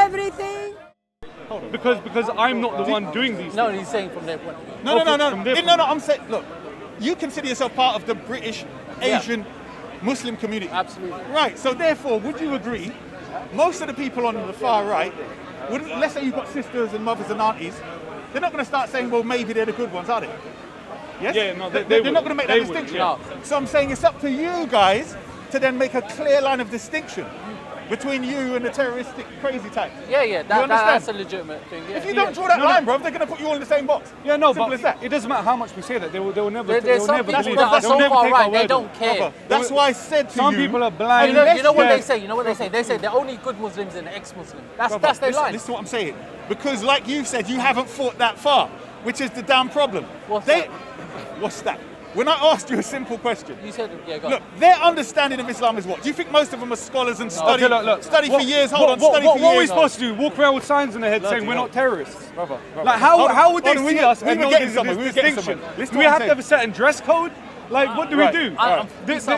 everything. Because I'm not the one doing these No, things. he's saying from their point of view. No. from their No, I'm saying, look, you consider yourself part of the British, Asian, Muslim community. Absolutely. Right, so therefore, would you agree, most of the people on the far right, let's say you've got sisters and mothers and aunties, they're not going to start saying, well, maybe they're the good ones, are they? Yes? Yeah, no, They're they not going to make that They would, distinction. yeah. So I'm saying it's up to you guys to then make a clear line of distinction between you and the terroristic crazy type. Yeah, understand? that's a legitimate thing. Yeah. If you don't draw that line, bro, they're going to put you all in the same box. Yeah, no, Simple but as that. it doesn't matter how much we say that. They will never. There's some never people believe. that are They'll so never far take right, our they word. don't care. Brother, that's why I said to Some you. people are blind. You know what they scared. say? You know what they say? They say they're only good Muslims and ex-Muslim. That's their line. This is what I'm saying. Because like you've said, you haven't thought that far, which is the damn problem. What's that? What's that? When I asked you a simple question, You said, yeah, go on. look, their understanding of Islam is what? Do you think most of them are scholars and study, Okay, look. study for years? What are we years? supposed to do? Walk around with signs in their head saying we're not terrorists? Brother. Like how would they Hold on, see us we and were know getting there's somewhere, this we were getting distinction? somewhere. Listen Do to we what have I'm to have a certain dress code? Like what do we do? I'm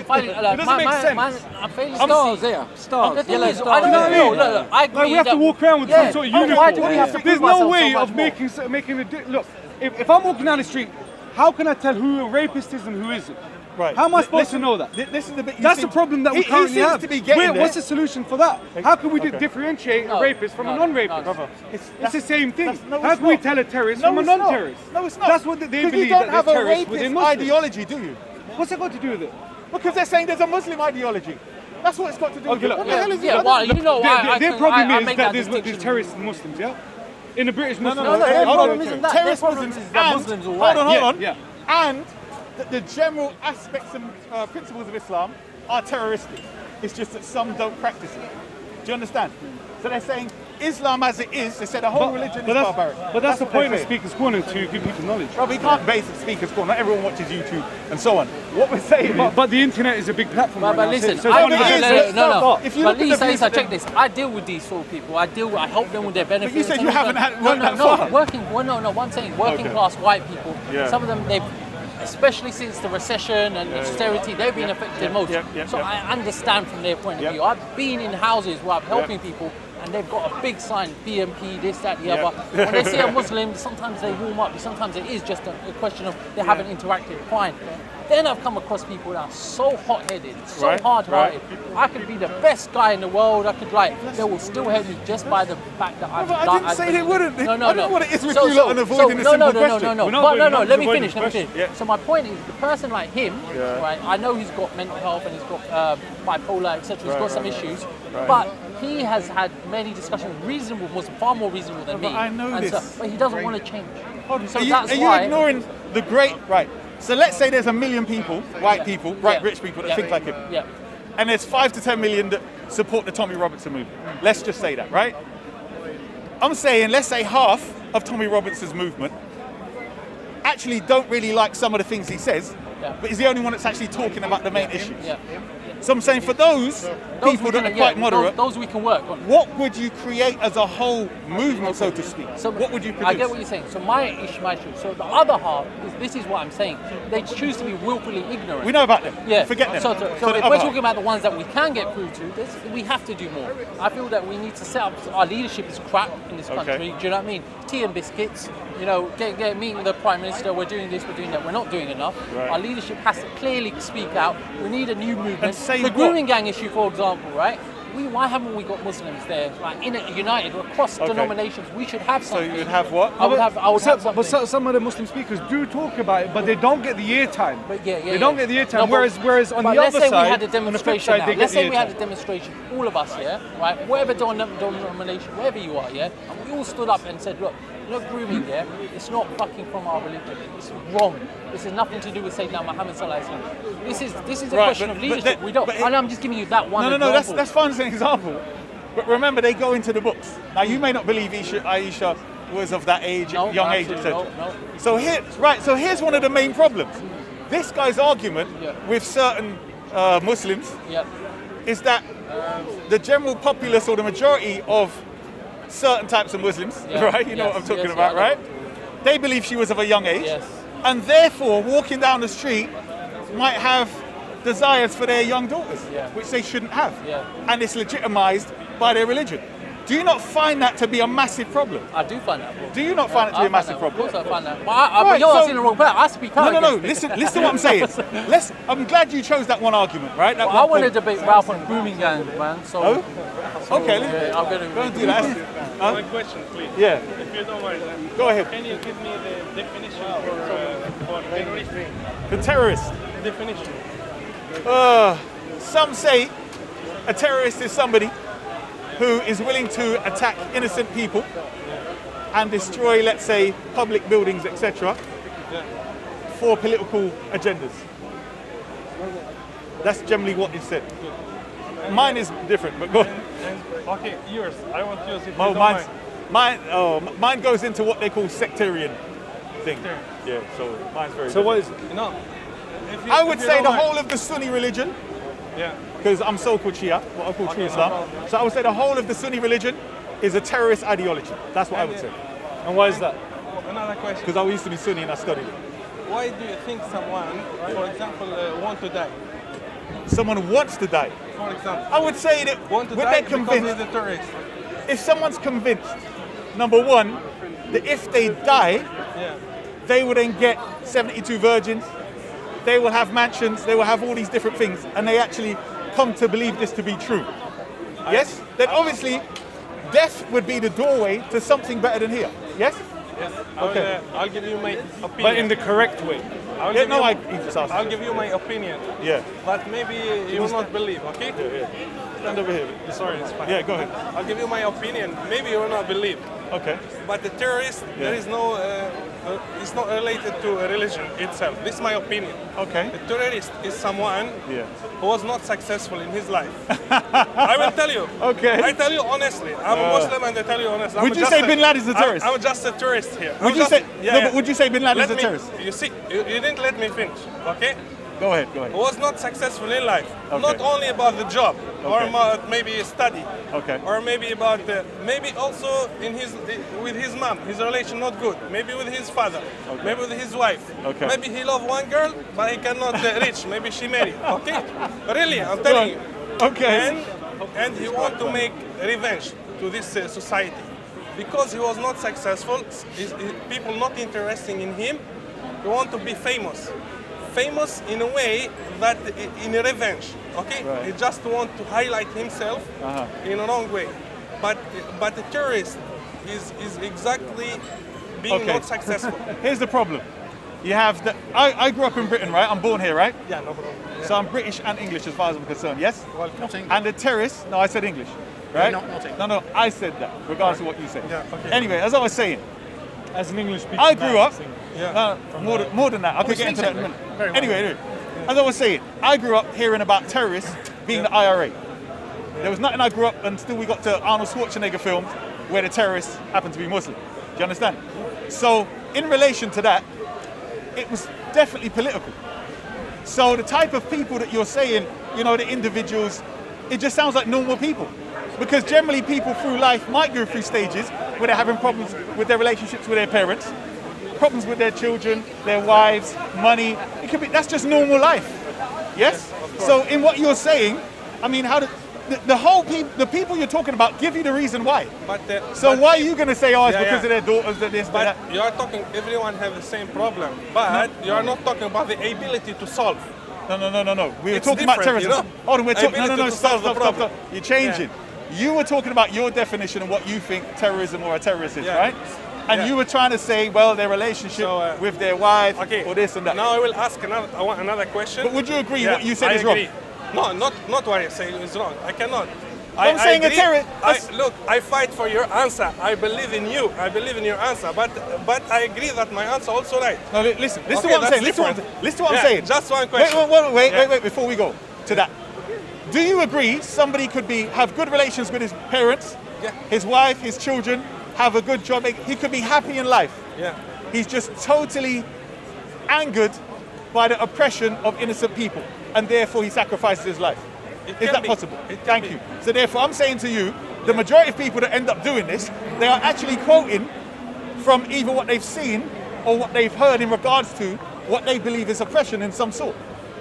finding it doesn't make sense. I'm failing Stars there. Stars. The thing Yellow is, I stars. don't You know what I know. mean? Look, I agree. Like we have to that- walk around with Yeah. some sort of Oh, uniform. why do we have to There's prove no ourselves way so of much making a look. If I'm walking down the street, how can I tell who a rapist is and who isn't? Right. How am I supposed Listen, to know that? This is the bit. That's the problem that we currently he seems have. to be getting there. What's the solution for that? How can we Okay. differentiate No, a rapist from a no, non-rapist? no, Brother, It's the same thing. no, How it's can we not. tell a terrorist No, from a it's not. non-terrorist? No, it's not. That's what they Because believe, you don't that have there's a terrorists within rapist Muslims. ideology, do you? What's that got to do with it? Because they're saying there's a Muslim ideology. That's what it's got to do with Okay, it. look, What the hell is yeah, it? well, you know, Their problem is make that that there's distinction. terrorists and Muslims, yeah? In the British Muslim... no, their hold problem on. isn't that. Terrorist Their problem Muslims is that and- Muslims all Hold right. on, hold on. Yeah. And the general aspects and principles of Islam are terroristic. It's just that some don't practice it. Do you understand? So they're saying Islam as it is, they said the whole religion is barbaric. But that's the what they're point of saying. Speaker's Corner, to give people knowledge. Bro, we can't base it Speaker's Corner. Not everyone watches YouTube and so on. What we're saying But the internet is a big platform But right now. listen, so I it's it only- is, no, no. If you But look at the Lisa, views Lisa, of check them- this. I deal with these sort of people. I help them with their benefits. you said and you all haven't that. had worked that no, far. working. Well, no. What I'm saying, working Okay. class white people. Yeah. Some of them, they've, especially since the recession and austerity, they've been affected most. So I understand from their point of view. I've been in houses where I'm helping people, and they've got a big sign, BMP, this, that, the other. When they see a Muslim, sometimes they warm up. Sometimes it is just a question of they haven't interacted. Fine. Then I've come across people that are so hot-headed, so Right, hard-hearted. I could be the best guy in the world. I could they will still hate me just by the fact that I've But I done. didn't say they wouldn't. No. I don't know what it is with you lot and avoiding a simple question. No. We're not But avoiding- no. not Let me avoiding finish. the Let me finish. question. Yeah. So my point is, the person like him, right? I know he's got mental health and he's got bipolar, etc. He's got some issues, but he has had many discussions with reasonable Muslims, far more reasonable than me. but I know and this. So, but he doesn't want to change. So Are you, that's are you why. ignoring the great... Right. So let's say there's 1 million people, white people, bright rich people that think like him. Yeah. And there's 5 to 10 million that support the Tommy Robinson movement. Let's just say that, right? I'm saying, let's say half of Tommy Robinson's movement actually don't really like some of the things he says, but he's the only one that's actually talking about the main issues. Yeah. So I'm saying for those people that are quite moderate, those we can work on. what would you create as a whole movement, so to speak? So what would you produce? I get what you're saying. So my issue. So the other half is this is what I'm saying. They choose to be willfully ignorant. We know about them. Yeah. Forget them. So the if other we're half. talking about the ones that we can get through to, we have to do more. I feel that we need to set up. Our leadership is crap in this country. Do you know what I mean? Tea and biscuits. You know, meeting the Prime Minister. We're doing this. We're doing that. We're not doing enough. Right. Our leadership has to clearly speak out. We need a new movement. And say the what? grooming gang issue, for example, right? Why haven't we got Muslims there, like united across denominations? We should have So something. you would have what? I would have something. But some of the Muslim speakers do talk about it, but they don't get the airtime. But They don't get the airtime. No, but- whereas on but the let's other say side, we had a on the flip demonstration side, now. they get Let's the say we had a airtime. demonstration, all of us, yeah, right, whatever denomination, wherever you are, yeah, and we all stood up and said, look, grooming, yeah, it's not fucking from our religion. It's wrong. This has nothing to do with Sayyidina Muhammad sallallahu alaihi wasallam. This is a Right, question but- of leadership. but We don't. but it- And I'm just giving you that one. No, example. that's fine as an example. But remember, they go into the books. Now, you may not believe Aisha was of that age, No, young age, absolutely, etc. no. So here's one of the main problems. This guy's argument with certain Muslims Yeah. is that the general populace or the majority of certain types of Muslims, Yeah. right? You know Yes, what I'm talking yes, about, yeah, I know. right? They believe she was of a young age, Yes. and therefore walking down the street might have desires for their young daughters, Yeah. which they shouldn't have. Yeah. And it's legitimized by their religion. Do you not find that to be a massive problem? I do find that problem. Do you not find it to be a massive Of problem? course I find that. But, Right, but you're so- asking the wrong person. I speak out No. against it. Listen to what I'm saying. I'm glad you chose that one argument, right? That Well, one I want to point. debate Ralph on grooming gangs, man. So, Oh? Okay, yeah, I'm going go and to do that. One question, please. Yeah, If you don't mind, go ahead. can you give me the definition for terrorist? The terrorist. Definition. Some say a terrorist is somebody who is willing to attack innocent people and destroy, let's say, public buildings, etc., for political agendas. That's generally what is said. Mine is different, but go on. And, okay, yours. I want yours if you Oh, don't mind. mine goes into what they call sectarian thing. Yeah, so mine's very So different. what is it? No. I would say the whole of the Sunni religion, Yeah. because I'm so-called Shia, what I call true Islam. So I would say the whole of the Sunni religion is a terrorist ideology. That's what I would say. And why is that? Another question. Because I used to be Sunni and I studied it. Why do you think someone, for example, want to die? Someone wants to die. For example, I would say that want to when die they're because convinced, he's a terrorist. if someone's convinced, number one, that if they die, Yeah. they will then get 72 virgins, they will have mansions, they will have all these different things, and they actually come to believe this to be true. Yes? Then obviously, death would be the doorway to something better than here. Yes? Yes. Okay. I'll give you my opinion. But in the correct way. I'll Yeah, give no, you, he just asked. I'll give you my opinion. Yeah. But maybe you will not believe, okay? Stand over here. Sorry, it's fine. Yeah, go ahead. I'll give you my opinion. Maybe you will not believe. Okay. But the terrorist, there is no, it's not related to a religion itself. This is my opinion. Okay. The terrorist is someone Yeah. who was not successful in his life. I will tell you. Okay. I tell you honestly. I'm a Muslim and I tell you honestly. Would you say Bin Laden's a terrorist? I'm just a tourist here. Would you say? No, but would you say Bin Laden's a terrorist? You see, you didn't let me finish, okay? Go ahead. Go ahead. Was not successful in life. Okay. Not only about the job, or Okay. about maybe study, Okay. or maybe about maybe also in his with his mom, his relation not good. Maybe with his father, Okay. maybe with his wife. Okay. Maybe he love one girl, but he cannot reach. Maybe she married. Okay, really, I'm telling you. Okay. And he want to make revenge to this society because he was not successful. People not interested in him. He want to be famous. Famous in a way that in a revenge, okay? Right. He just want to highlight himself in a wrong way. But the terrorist is exactly being Okay. not successful. Here's the problem. You have the. I grew up in Britain, right? I'm born here, right? Yeah, no problem. So I'm British and English as far as I'm concerned. Yes. Not English. And the terrorists. No, I said English. Right? not English. No, I said that, regardless of what you said. Yeah, okay. Anyway, as I was saying, As an English speaker. I grew up. Yeah. More than that. I could get into that in a minute. Anyway, as I was saying, I grew up hearing about terrorists being the IRA. There was nothing I grew up until we got to Arnold Schwarzenegger films where the terrorists happened to be Muslim. Do you understand? So, in relation to that, it was definitely political. So the type of people that you're saying, you know, the individuals, it just sounds like normal people. Because generally people through life might go through stages where they're having problems with their relationships with their parents, problems with their children, their wives, money. It could be, that's just normal life. Yes? So in what you're saying, I mean, how do the people you're talking about give you the reason why? So why are you going to say, oh, it's because of their daughters, that this, But that? you are talking, everyone have the same problem. But you are not talking about the ability to solve. No. We were It's talking about different, terrorism. you know? Hold on, we're talking. Ability No. to solve the Stop. problem. You're changing. You were talking about your definition of what you think terrorism or a terrorist is, Yeah. right? And you were trying to say, well, their relationship with their wife or this and that. Now I will ask another question. But would you agree what you said I is wrong? agree. No, not what I say is wrong. I cannot. I'm saying a agree. terrorist. Look, I fight for your answer. I believe in you. I believe in your answer. But I agree that my answer also right. No, listen to Okay, what I'm that's saying. Listen to what I'm saying. Just one question. Wait, before we go to that. Do you agree somebody could have good relations with his parents, his wife, his children, have a good job, he could be happy in life? Yeah. He's just totally angered by the oppression of innocent people, and therefore he sacrifices his life. Is that possible? Thank you. So therefore I'm saying to you, the majority of people that end up doing this, they are actually quoting from either what they've seen or what they've heard in regards to what they believe is oppression in some sort.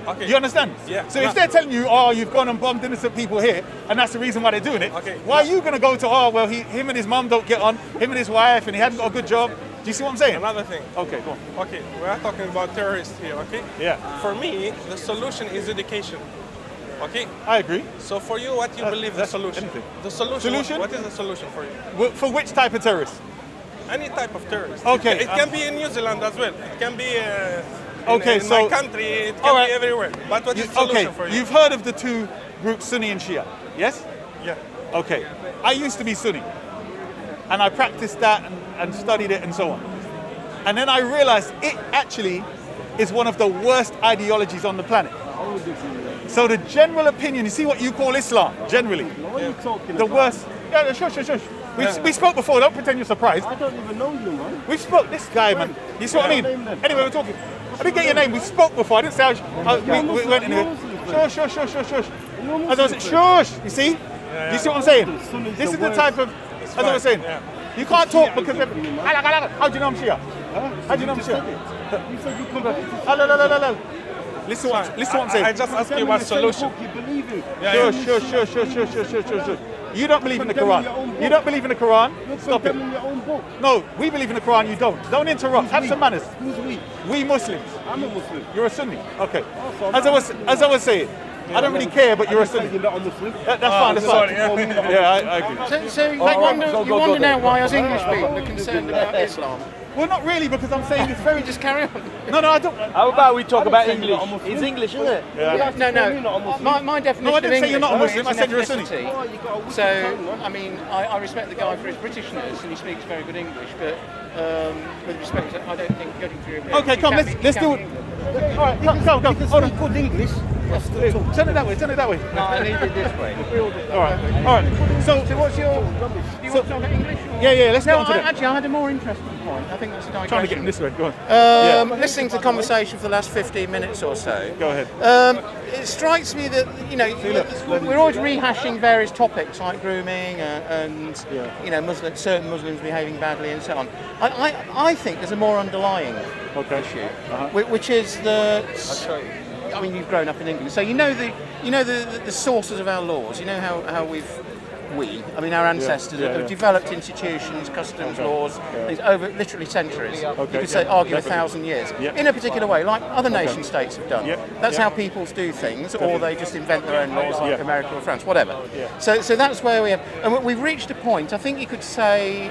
Okay. You understand? Yeah. So if they're telling you, oh, you've gone and bombed innocent people here, and that's the reason why they're doing it, Okay. why are you going to go to, oh, well, him and his mum don't get on, him and his wife, and he hadn't got a good job? Do you see what I'm saying? Another thing. Okay, go on. Okay, we are talking about terrorists here, okay? Yeah, For me, the solution is education. Okay? I agree. So for you, what you believe the that's solution? anything. The solution? Solution? What is the solution for you? For which type of terrorist? Any type of terrorist. Okay, It can be in New Zealand as well. It can be Okay, in so- my country. It can All right. be everywhere. But what is the solution for you? You've heard of the two groups, Sunni and Shia, yes? Yeah. Okay, I used to be Sunni, and I practiced that and studied it and so on. And then I realized it actually is one of the worst ideologies on the planet. So the general opinion, you see what you call Islam, generally, What are you talking the about? worst. Yeah, shush. We spoke before, don't pretend you're surprised. I don't even know you, man. We spoke, this guy, man. You see what I mean? Name then. Anyway, we're talking. I didn't get your name. We spoke before. I didn't say we went in here. Shush. As I was shush. You see? You see what I'm saying? This is the type of. As I was saying, you can't talk because. How do you know I'm Shia? How do you know I'm Shia? You said you come back. No. Listen what I'm saying. I just asked you about solution. You believe in. Shush. You don't believe in the Quran. You don't believe in the Quran. Stop it. Condemning your own book. No, we believe in the Quran. You don't. Don't interrupt. Have some manners. Who's we? We Muslims. I'm a Muslim. You're a Sunni. Okay. so As I was saying, I don't really care, but you're a Sunni. You're not a Muslim. That's fine. That's sorry, fine. yeah. Yeah, I agree. So you wonder now why us English people are concerned about Islam? Well, not really, because I'm saying it's very. Just carry on. No, I don't. How about we talk about say you're English? not a Muslim. It's English, isn't it? No. My definition No, I didn't of say you're not a English Muslim, I is said you're a Sunni. ethnicity. So, I mean, I respect the guy for his Britishness and he speaks very good English, but with respect, I don't think going through. Okay, come. Let's do it. All right, go. Hold on. Good English. Turn it that way. No, I need it this way. All right. So what's your? Do you want to talk about English? Or? yeah. Let's No, go on to that. actually, I had a more interesting point. I think that's a digression. Trying to get him this way. Go on. Listening to the conversation for the last 15 minutes or so, Go ahead. it strikes me that we're always rehashing various topics like grooming and certain Muslims behaving badly and so on. I think there's a more underlying issue, which is that. I mean, you've grown up in England, so you know the sources of our laws. You know how our ancestors have developed institutions, customs, laws, things over literally centuries. You could say argue 1,000 years in a particular way, like other nation states have done. That's how peoples do things, or they just invent their own laws, like America or France, whatever. So that's where we have, and we've reached a point. I think you could say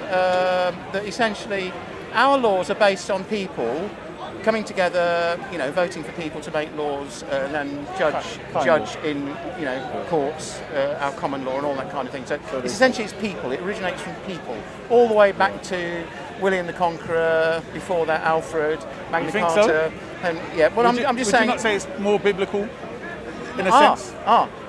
that essentially our laws are based on people coming together, voting for people to make laws and then judge in, courts, our common law and all that kind of thing. So it's essentially people. It originates from people, all the way back to William the Conqueror. Before that, Alfred, Magna Carta, and I'm just saying. Would you not say it's more biblical, in a sense?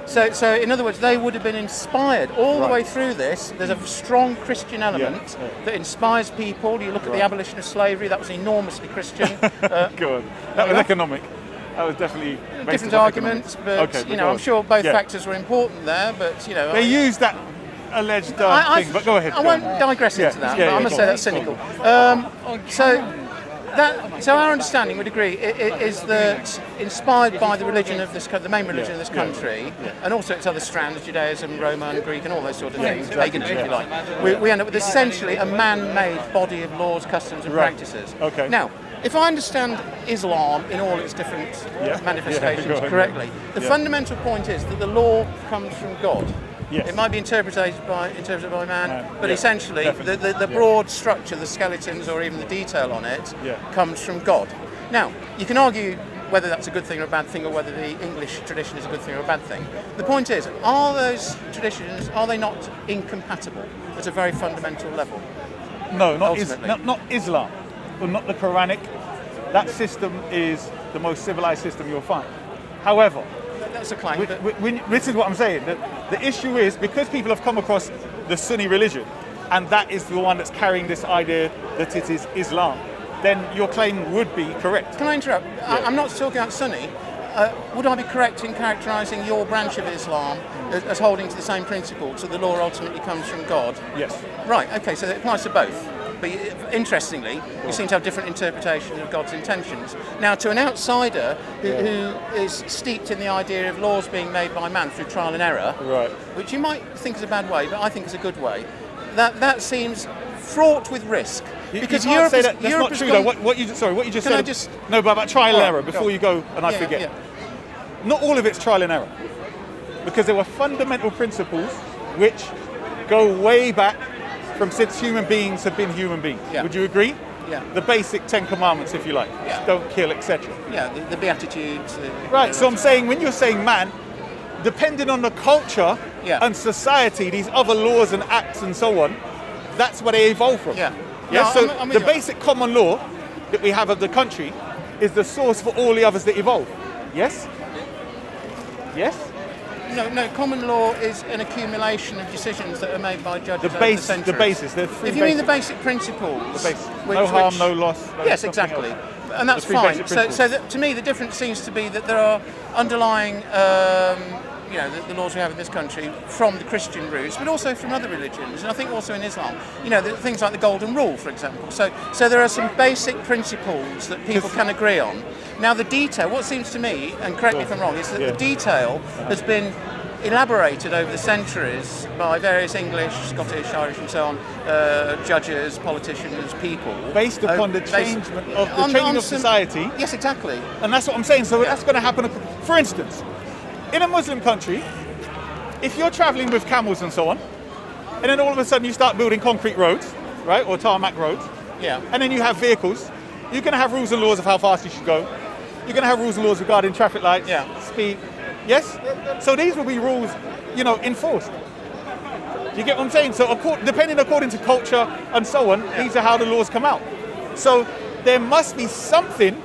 So in other words, they would have been inspired all the way through this. There's a strong Christian element that inspires people. You look at the abolition of slavery; that was enormously Christian. Good. That was economic. That was definitely different arguments, but I'm sure both factors were important there. But they used that alleged thing. But go ahead. I won't digress into that. But I'm going to say that's cynical. So our understanding would agree is that inspired by the religion of this, the main religion of this country, and also its other strands, Judaism, Roman, Greek, and all those sort of things, paganism, if you like, we end up with essentially a man-made body of laws, customs, and practices. Okay. Now, if I understand Islam in all its different manifestations correctly, the fundamental point is that the law comes from God. Yes. It might be interpreted by man, but essentially the broad structure, the skeletons or even the detail on it comes from God. Now, you can argue whether that's a good thing or a bad thing, or whether the English tradition is a good thing or a bad thing. The point is, are those traditions, are they not incompatible at a very fundamental level? No, not Islam, or not the Quranic. That system is the most civilized system you'll find. However, that's a claim. This is what I'm saying. The issue is, because people have come across the Sunni religion, and that is the one that's carrying this idea that it is Islam, then your claim would be correct. Can I interrupt? I'm not talking about Sunni. Would I be correct in characterising your branch of Islam as holding to the same principle, so the law ultimately comes from God? Yes. Right, okay, so it applies to both. But interestingly, you seem to have different interpretations of God's intentions. Now, to an outsider who is steeped in the idea of laws being made by man through trial and error, Right. which you might think is a bad way, but I think is a good way, that seems fraught with risk. Because you can't say that. That's not true, though. What you just Can said. I just- No, but about trial and Right, error. go Before on. you go, and I Yeah, forget. yeah. Not all of it's trial and error, because there were fundamental principles which go way back from since human beings have been human beings. Yeah. Would you agree? Yeah. The basic 10 commandments, if you like. Yeah. Don't kill, etc. Yeah, the Beatitudes. Right. So I'm saying, when you're saying man, depending on the culture Yeah. and society, these other laws and acts and so on, that's where they evolve from. Yeah. Yes. No, So I'm with the you. basic common law that we have of the country is the source for all the others that evolve. Yes. Yes. No, common law is an accumulation of decisions that are made by judges over the centuries. The basis. There are three If you mean the basic- basic principles, the basis. No harm, no loss. no Yes, something exactly, else. and that's The three fine. basic So principles. that, to me, the difference seems to be that there are underlying, the laws we have in this country from the Christian roots, but also from other religions, and I think also in Islam. Things like the Golden Rule, for example. So there are some basic principles that people can agree on. Now, the detail, what seems to me, and correct me if I'm wrong, is that the detail has been elaborated over the centuries by various English, Scottish, Irish and so on, judges, politicians, people. Based upon the changing of society. Yes, exactly. And that's what I'm saying. So that's going to happen. For instance, in a Muslim country, if you're traveling with camels and so on, and then all of a sudden you start building concrete roads, right, or tarmac roads, Yeah. and then you have vehicles, you're going to have rules and laws of how fast you should go. You're going to have rules and laws regarding traffic lights, Yeah. speed. Yes? So these will be rules, enforced. Do you get what I'm saying? So depending according to culture and so on, these are how the laws come out. So there must be something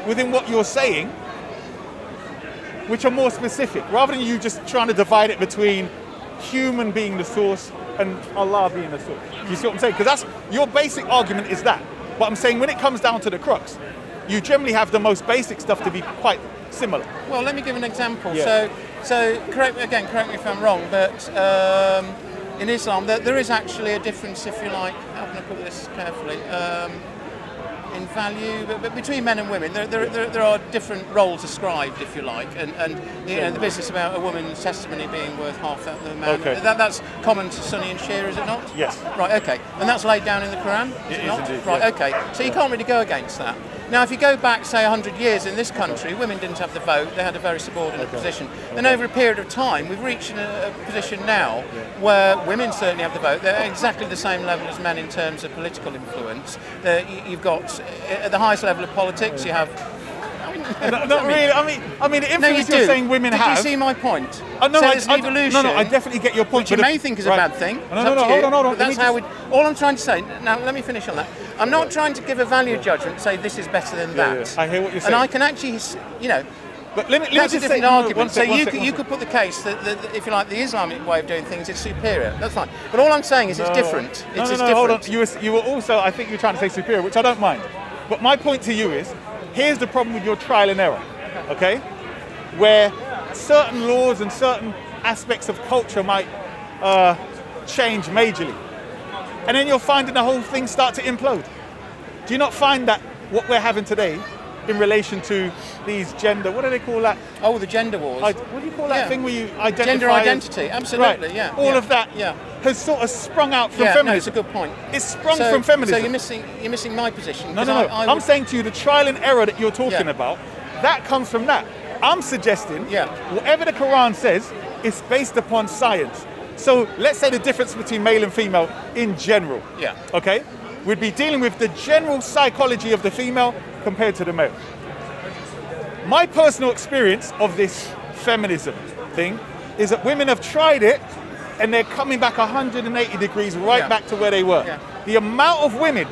within what you're saying which are more specific, rather than you just trying to divide it between human being the source and Allah being the source. You see what I'm saying? Because that's your basic argument is that. But I'm saying when it comes down to the crux, you generally have the most basic stuff to be quite similar. Well, let me give an example. Yeah. So correct me if I'm wrong, but in Islam there is actually a difference, if you like. How can I put this carefully? In value, but between men and women, there are different roles ascribed, if you like, and the business about a woman's testimony being worth half that of the man. Okay. That's common to Sunni and Shia, is it not? Yes. Right. Okay. And that's laid down in the Quran. It is not? indeed, Right. yeah. Okay. So you can't really go against that. Now, if you go back, say, 100 years in this country, women didn't have the vote; they had a very subordinate position. Then, over a period of time, we've reached a position now where women certainly have the vote. They're at exactly the same level as men in terms of political influence. You've got at the highest level of politics, you have. Not really. I mean, the influence No, you you're do. saying women Did have. you see my point? Oh, no, so there's an evolution. No, I definitely get your point. Which you but may think is a bad thing. No, It's no, up no, to you. hold on. But Let that's me how just- all I'm trying to say. Now, let me finish on that. I'm not trying to give a value judgment and say this is better than that. yeah. I hear what you're saying. And I can actually, But let me that's a just different say, argument. one sec, So one you sec, one you sec. could put the case that if you like, the Islamic way of doing things is superior. That's fine. But all I'm saying is it's different. No, It's no, different. hold on. You were also, I think you were trying to say superior, which I don't mind. But my point to you is, here's the problem with your trial and error, okay? Where certain laws and certain aspects of culture might change majorly. And then you're finding the whole thing start to implode. Do you not find that what we're having today in relation to these gender, what do they call that? Oh, the gender wars. What do you call that Yeah. thing where you identify Gender as- identity. Absolutely. Right. Yeah. All yeah, of that Yeah. has sort of sprung out from Yeah. feminism. No, it's a good point. It's sprung from feminism. So you're missing my position. No, 'cause no, no. I I'm would- saying to you the trial and error that you're talking Yeah. about, that comes from that. I'm suggesting Yeah. whatever the Quran says is based upon science. So let's say the difference between male and female in general. Yeah. Okay? We'd be dealing with the general psychology of the female compared to the male. My personal experience of this feminism thing is that women have tried it and they're coming back 180 degrees right Yeah. back to where they were. Yeah. The amount of women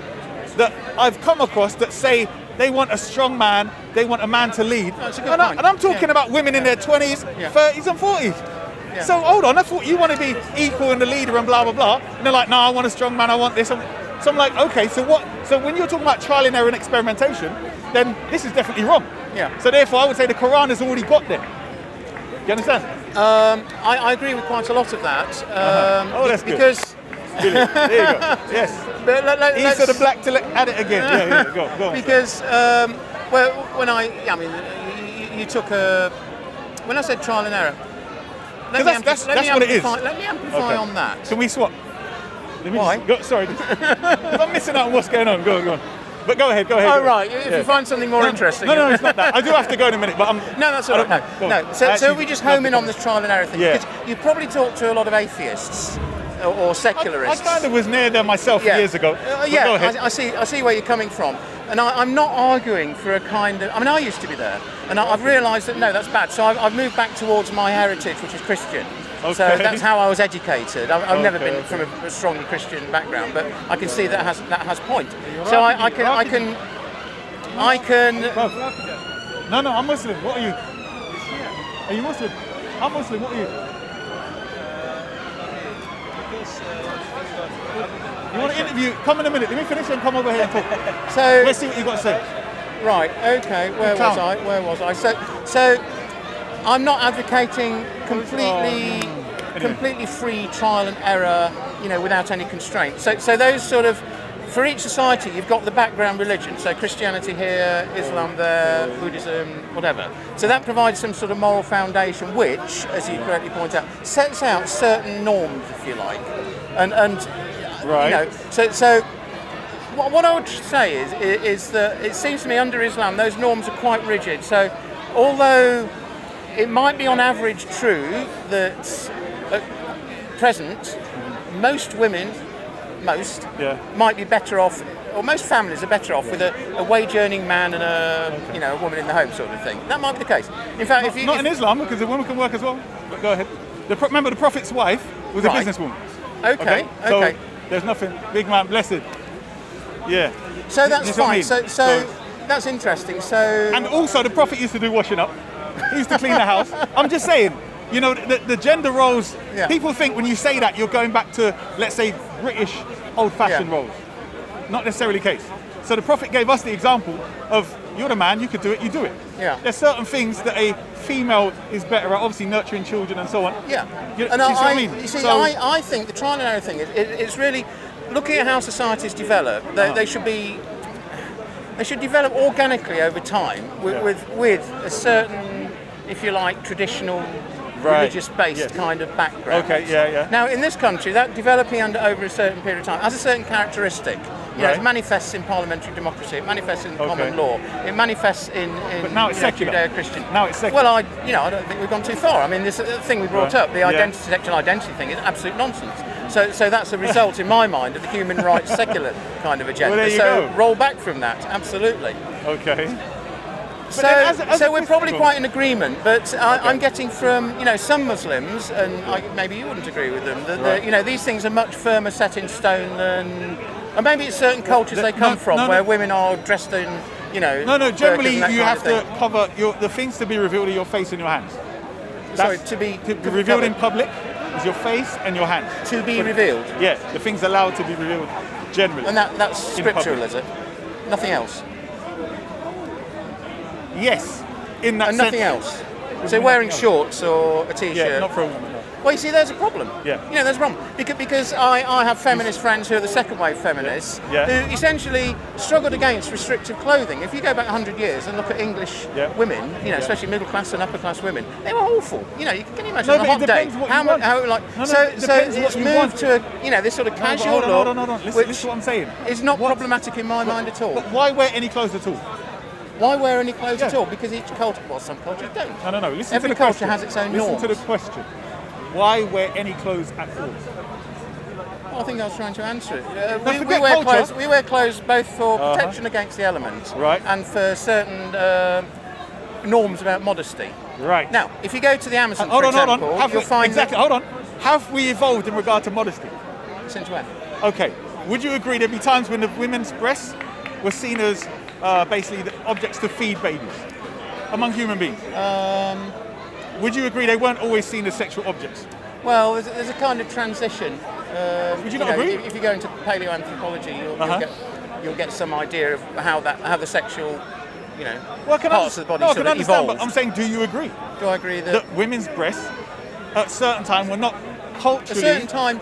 that I've come across that say they want a strong man, they want a man to lead. No, it's a good and, point. I'm talking Yeah. about women in their 20s, Yeah. 30s and 40s. Yeah. So hold on, I thought you want to be equal and the leader and blah, blah, blah. And they're like, no, I want a strong man, I want this. So I'm like, okay, so what? So when you're talking about trial and error and experimentation, then this is definitely wrong. Yeah. So therefore, I would say the Quran has already got there. You understand? I agree with quite a lot of that. Oh, that's good. Because Brilliant. There you go. Yes. But East of the black to add it again. Yeah, go on. Because well, when you took a when I said trial and error. That's what it is. Let me amplify on that. Can we swap? Why? Sorry, I'm missing out on what's going on. Go on. But go ahead. Oh, right. If you find something more interesting. No, it's not that. I do have to go in a minute, but No, that's all right. No. So we just home in on this trial and error thing. Yeah. Because you probably talk to a lot of atheists or secularists. I kind of was near there myself years ago. Yeah, go ahead. I see where you're coming from. And I'm not arguing for a kind of... I mean, I used to be there. And I've realised that, no, that's bad. So I've moved back towards my heritage, which is Christian. Okay. So that's how I was educated. I've never been from a strongly Christian background, but I can see that has point. So I can. No, I'm Muslim. What are you? Are you Muslim? I'm Muslim. What are you? You want to interview? Come in a minute. Let me finish and come over here and talk. So let's see what you got to say. Right. Okay. Where was I? So I'm not advocating completely free trial and error, without any constraints. So those sort of, for each society, you've got the background religion. So Christianity here, Islam there, Buddhism, whatever. So that provides some sort of moral foundation, which, as you correctly point out, sets out certain norms, if you like, and right. So what I would say is that it seems to me under Islam those norms are quite rigid. So although it might be on average true that at present most women might be better off, or most families are better off with a wage-earning man and a woman in the home sort of thing. That might be the case. In fact, not in Islam, because a woman can work as well. But go ahead. Remember, the Prophet's wife was a businesswoman. Okay. So there's nothing. Big man, blessed. Yeah. So that's fine. So that's interesting. And also, the Prophet used to do washing up. He used to clean the house. I'm just saying. The gender roles, people think when you say that, you're going back to, let's say, British old-fashioned roles. Not necessarily the case. So the Prophet gave us the example of, you're the man, you could do it, you do it. Yeah. There's certain things that a female is better at, obviously nurturing children and so on. Yeah. I think the trial and error thing, it's really looking at how societies develop. They should develop organically over time with a certain, if you like, traditional religious-based kind of background. Okay, yeah. Now, in this country, that developing over a certain period of time has a certain characteristic. It manifests in parliamentary democracy. It manifests in common law. It manifests in but now it's secular. Judeo-Christian. Now it's secular. Well, I don't think we've gone too far. I mean, this thing we brought up, the sexual identity thing, is absolute nonsense. So that's a result, in my mind, of the human rights secular kind of agenda. Well, there you go. Roll back from that, absolutely. Okay. So we're probably quite in agreement, but I'm getting from some Muslims, and maybe you wouldn't agree with them, that these things are much firmer set in stone than, or maybe it's certain cultures they come from where women are dressed in No. Generally, you have to cover the things to be revealed are your face and your hands. To be revealed in public is your face and your hands. To be revealed. Yeah, the things allowed to be revealed generally. And that's scriptural, is it? Nothing else. Yes, in that and sense. Nothing else. So wearing shorts or a t-shirt. Yeah, not for a woman. No. Well, you see, there's a problem. Yeah. There's a problem because I have feminist friends who are the second wave feminists who essentially struggled against restrictive clothing. If you go back 100 years and look at English women, especially middle class and upper class women, they were awful. Can you imagine on a hot day so it's moved to this sort of casual look. Hold on. Listen to what I'm saying. It's not problematic in my mind at all. But why wear any clothes at all? Why wear any clothes at all? Because each culture, some cultures don't. No. Listen Every to the culture question. has its own norms. Listen to the question. Why wear any clothes at all? Well, I think I was trying to answer it. We wear clothes both for protection against the elements and for certain norms about modesty. Right. Now, if you go to the Amazon, for example, you'll find hold on. Have we evolved in regard to modesty? Since when? Okay. Would you agree there'd be times when the women's breasts were seen as basically the objects to feed babies among human beings? Would you agree they weren't always seen as sexual objects? Well, there's a kind of transition. Would you not agree? If you go into paleoanthropology, you'll get some idea of how the sexual, parts of the body sort of evolved. But I'm saying, do you agree? Do I agree that women's breasts at a certain time were not a culturally. certain time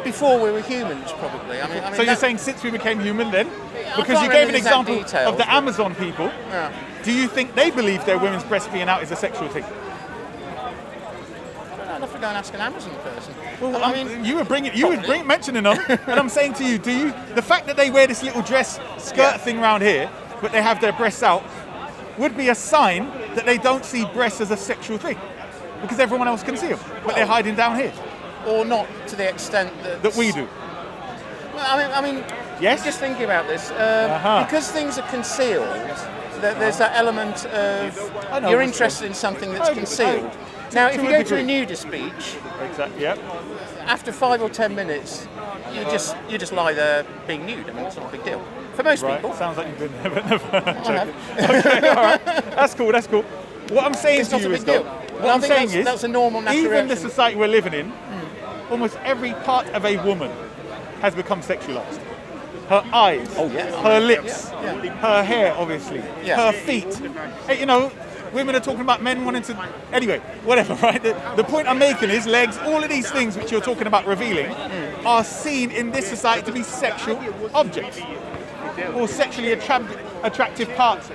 before we were humans, probably. I mean So you're that- saying since we became human then? I Because can't you gave remember an the exact example details, of the but- Amazon people. Yeah. Do you think they believe their women's breast being out is a sexual thing? I'd have to go and ask an Amazon person. Well, I mean, you were mentioning them, and I'm saying to you, the fact that they wear this little dress skirt thing around here, but they have their breasts out, would be a sign that they don't see breasts as a sexual thing, because everyone else can see them, but they're hiding down here. or not to the extent That we do. Well, I mean, Yes? just thinking about this, Uh-huh. because things are concealed, there's that element of I know you're what you're interested saying. in something that's I- concealed. Now, if to you a go to a degree. nudist beach, Exactly. Yep. after 5 or 10 minutes, you just lie there being nude. I mean, it's not a big deal for most Right. people. Sounds like you've been there, but never. I have. Okay. All right. That's cool. That's cool. What I'm saying It's to not a you big is, deal. though, And what I I'm think saying is, that's a normal, natural even the reaction. society we're living in, almost every part of a woman has become sexualized. Her eyes, her lips, her hair, obviously, Yeah. her feet. Hey, you know, women are talking about men wanting to. Anyway, whatever, right? The point I'm making is legs, all of these things which you're talking about revealing are seen in this society to be sexual objects or sexually attractive parts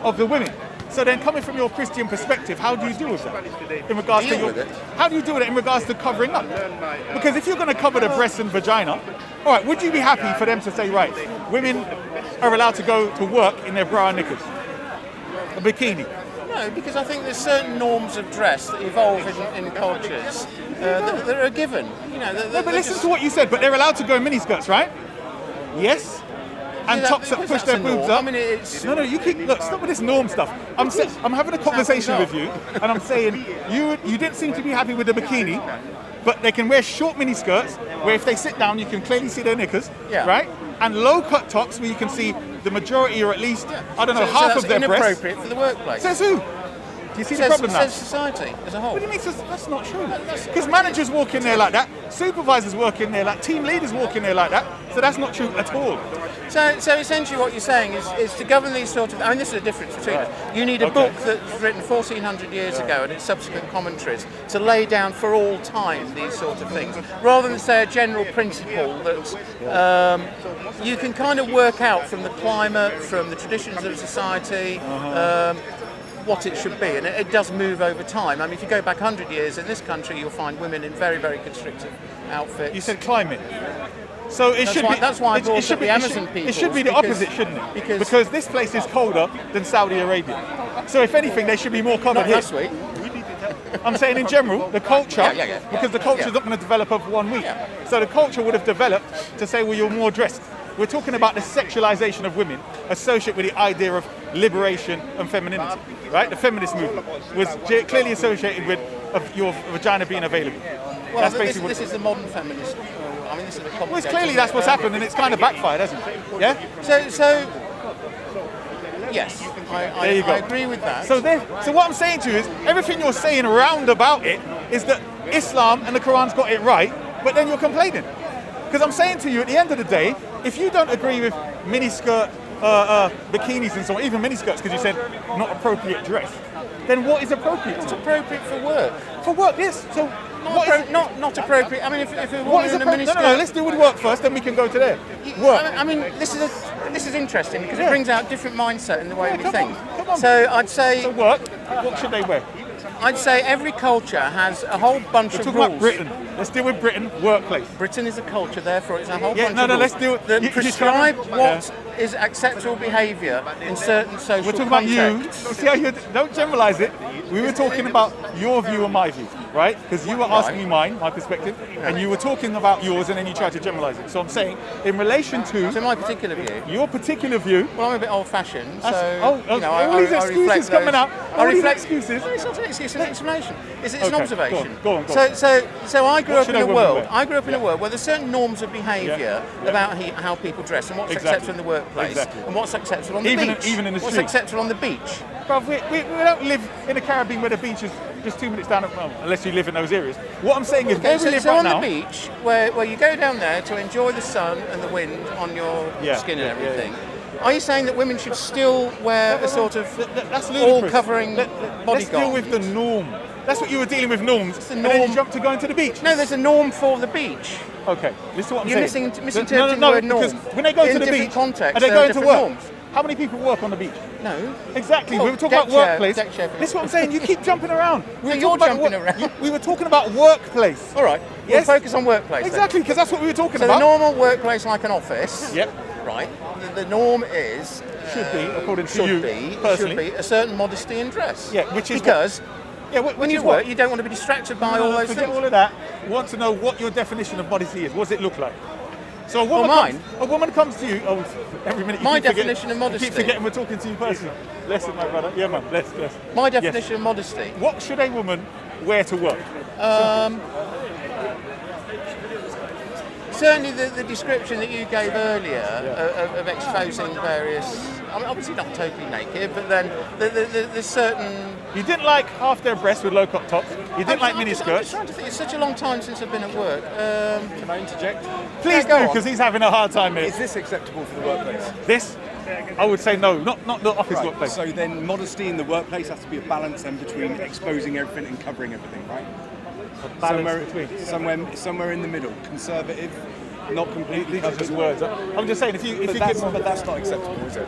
of the women. So then, coming from your Christian perspective, how do you deal with that? In regards to Deal with it? how do you deal with it in regards to covering up? Because if you're going to cover the breast and vagina, all right, would you be happy for them to say, right, women are allowed to go to work in their bra and knickers, a bikini? No, because I think there's certain norms of dress that evolve in cultures that are given. You know, No, but listen to what you said. But they're allowed to go in miniskirts, right? Yes. And Yeah, tops that because push that's their a boobs norm. up. I mean, it's- No, you keep stop with this norm stuff. I'm having a conversation with you, and I'm saying you didn't seem to be happy with the bikini, but they can wear short mini skirts where if they sit down you can clearly see their knickers, Yeah. right? And low cut tops where you can see the majority or at least I don't know so half that's of their breasts. inappropriate for the workplace. Says who? Do you see the Says, problem now? says society as a whole. What do you mean? That's not true. Because managers walk in there like that, supervisors walk in there like, team leaders walk in there like that. So that's not true at all. So essentially what you're saying is to govern these sort of, I mean this is the difference between us. You need a Okay. book that's written 1400 years ago and its subsequent commentaries to lay down for all time these sort of things, rather than say a general principle that you can kind of work out from the climate, from the traditions of society, what it should be, and it does move over time. I mean, if you go back 100 years in this country, you'll find women in very, very constrictive outfits. You said climate. So it should be. That's why I brought it should up be, the it Amazon should, people. It should be the opposite, shouldn't it? Because this place is colder than Saudi Arabia. So if anything, they should be more covered not here. last week. I'm saying in general, the culture, Yeah. because the culture is Yeah. not going to develop over 1 week. Yeah. So the culture would have developed to say, well, you're more dressed. We're talking about the sexualization of women associated with the idea of liberation and femininity, right? The feminist movement was clearly associated with your vagina being available. Well, That's this, basically this is the modern feminist. I mean, this is a well, it's complicated- clearly that's what's happened, and it's kind of backfired, hasn't it? Yeah. So yes, I There you go. I agree with that. So what I'm saying to you is everything you're saying around about it is that Islam and the Quran's got it right, but then you're complaining. Because I'm saying to you, at the end of the day, if you don't agree with miniskirt, bikinis and so on, even miniskirts, because you said not appropriate dress, then what is appropriate? It's appropriate for work. For what? Yes. So what is Not appropriate. I mean, if a what woman is in a appropriate? miniskirt. No, let's deal with work first, then we can go to there. Work. I mean, this is interesting because Yeah. it brings out different mindset in the way we come think. on, come on. So I'd say So work. What should they wear? every culture has a whole bunch We're of talking rules. about Britain. Let's deal with Britain. Workplace. Britain is a culture, therefore it's a whole Yeah, bunch no, of no, rules let's do it. that You prescribe trying to- what is acceptable behaviour in certain social We're talking about you. contexts. See how you don't generalize it. We were talking about your view and my view, right? Because you were asking me mine, my perspective, and you were talking about yours, and then you tried to generalize it. So I'm saying, in relation So to my particular view, your particular view, well, I'm a bit old-fashioned, so oh, you know, all these I excuses reflect coming those. out. I All these reflect excuses. No, it's not an excuse; it's an explanation. It's an Okay, observation. go on. So I grew What up should in a a woman world. wear? I grew up in a world where there's certain norms of behaviour about how people dress and what's Exactly. acceptable in the workplace Exactly. and what's acceptable on the Even- beach. even in the what's street. acceptable on the beach. Bruv, we don't live in the Caribbean where the beach is just 2 minutes down, well, unless you live in those areas. What I'm saying is, where we live So right on now, the beach, where you go down there to enjoy the sun and the wind on your Yeah, skin yeah, and yeah, everything, are you saying that women should still wear a sort of that's ludicrous. all-covering Let's bodyguard? deal with the norm. That's what you were dealing with norms. It's a And then you norm. jumped to going to the beach. No, there's a norm for the beach. Okay, listen to what I'm You're saying. misinterpreting the word norm. Because when they go In to the different beach, contexts, and they there go are into different work, norms. how many people work on the beach? No. Exactly. Well, we were talking about deck chair- workplace. deck chair. This is what I'm saying. You keep jumping around. We were you're talking about jumping around. We were talking about workplace. All right. Yes. We'll focus on workplace. then. Exactly, because that's what we were talking So about. the normal workplace, like an office. Yep. Right. The norm is Should be, according to should you be personally. a certain modesty in dress. Yeah, which is because Yeah, when you work, you don't want to be distracted by all those forget things. all of that. We want to know what your definition of modesty is. What does it look like? So a woman, mine? a woman comes to you. Oh, every minute. You My keep forgetting- definition of modesty. You keep forgetting we're talking to you personally. Bless it, my brother. Yeah, man. Bless. My definition of modesty. What should a woman wear to work? Certainly the description that you gave earlier of exposing various, I mean, obviously not totally naked, but then there's certain... You didn't like half their breasts with low-cut tops. You didn't like I'm just miniskirts. trying to think, it's such a long time since I've been at work. Can I interject? Please go do, on. because he's having a hard time here. Is this acceptable for the workplace? This, I would say no, not the office Right, workplace. so then modesty in the workplace has to be a balance then between exposing everything and covering everything, right? Balance between. Somewhere in the middle, conservative, not completely These are just words. I'm just saying, if you But get more, that's not acceptable, is it?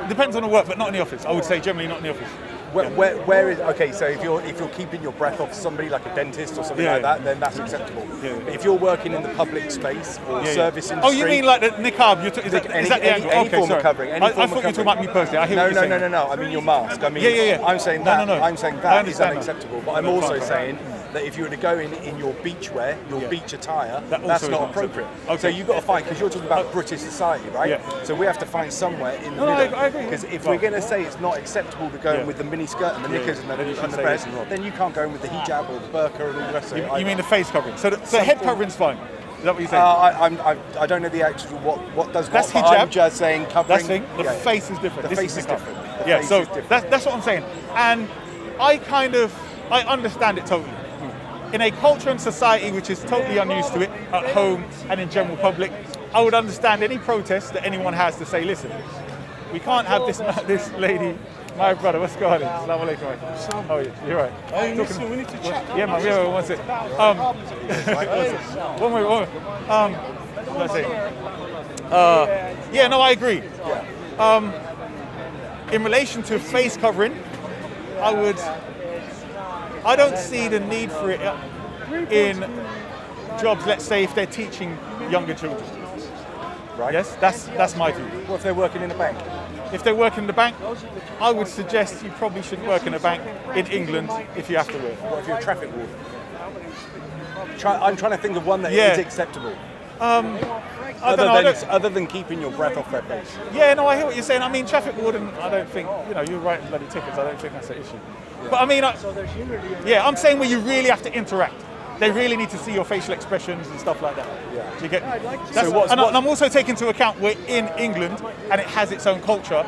depends on the work, but not in the office. I would say generally not in the office. Where is okay? So if you're keeping your breath off somebody like a dentist or something Yeah. like that, then that's acceptable. Yeah. But if you're working in the public space or Yeah, yeah. service industry, Oh, you mean like the niqab? Is that Any- the angle? any Okay, form of sorry. covering, any I form of thought you were talking covering. about me personally. I hear what you're saying. No. I mean your mask. I mean, Yeah. I'm saying No, that. no. I'm saying I that is understand that. unacceptable. But I'm No, also fine. saying that if you were to go in your beach wear, your beach attire, That also that's is not not appropriate. acceptable. So Okay. you've got to find, because you're talking about British society, right? Yeah. So we have to find somewhere in the No, I middle. agree. Because if Well- we're going to say it's not acceptable to go in Yeah. with the mini skirt and the Yeah, knickers then you and should the say breast, this as well. then you can't go in with the hijab or the burqa and all the rest of it. You mean the face covering? So the head covering's fine. Is that what you're saying? I don't know the actual what does That's what, but I'm hijab. just saying covering. That's the thing. The yeah. face is different. The This face is niqab. different. The Yeah, face so is different. that's what I'm saying. And I understand it totally. In a culture and society which is totally unused to it, at home and in general public, I would understand any protest that anyone has to say, listen, we can't have this lady, my brother, what's going on? Assalamu alaikum. How are you? You're right. Hey, listen, we need to chat. Yeah, man, yeah, one sec. One minute. Let's see. Yeah, no, I agree. In relation to face covering, I don't see the need for it in jobs, let's say, if they're teaching younger children. Right. Yes, that's my view. What if they're working in a bank? If they work in the bank, I would suggest you probably shouldn't work in a bank in England if you have to work. What if you're a traffic warden? I'm trying to think of one that is Yeah. acceptable. I don't know. Other than keeping your breath off their face. Yeah, no, I hear what you're saying. I mean, traffic warden, I don't think, you're writing bloody tickets. I don't think that's an issue. But I mean, I'm saying where you really have to interact. They really need to see your facial expressions and stuff like that. Yeah. Do you get me? So And I'm also taking into account we're in England and it has its own culture,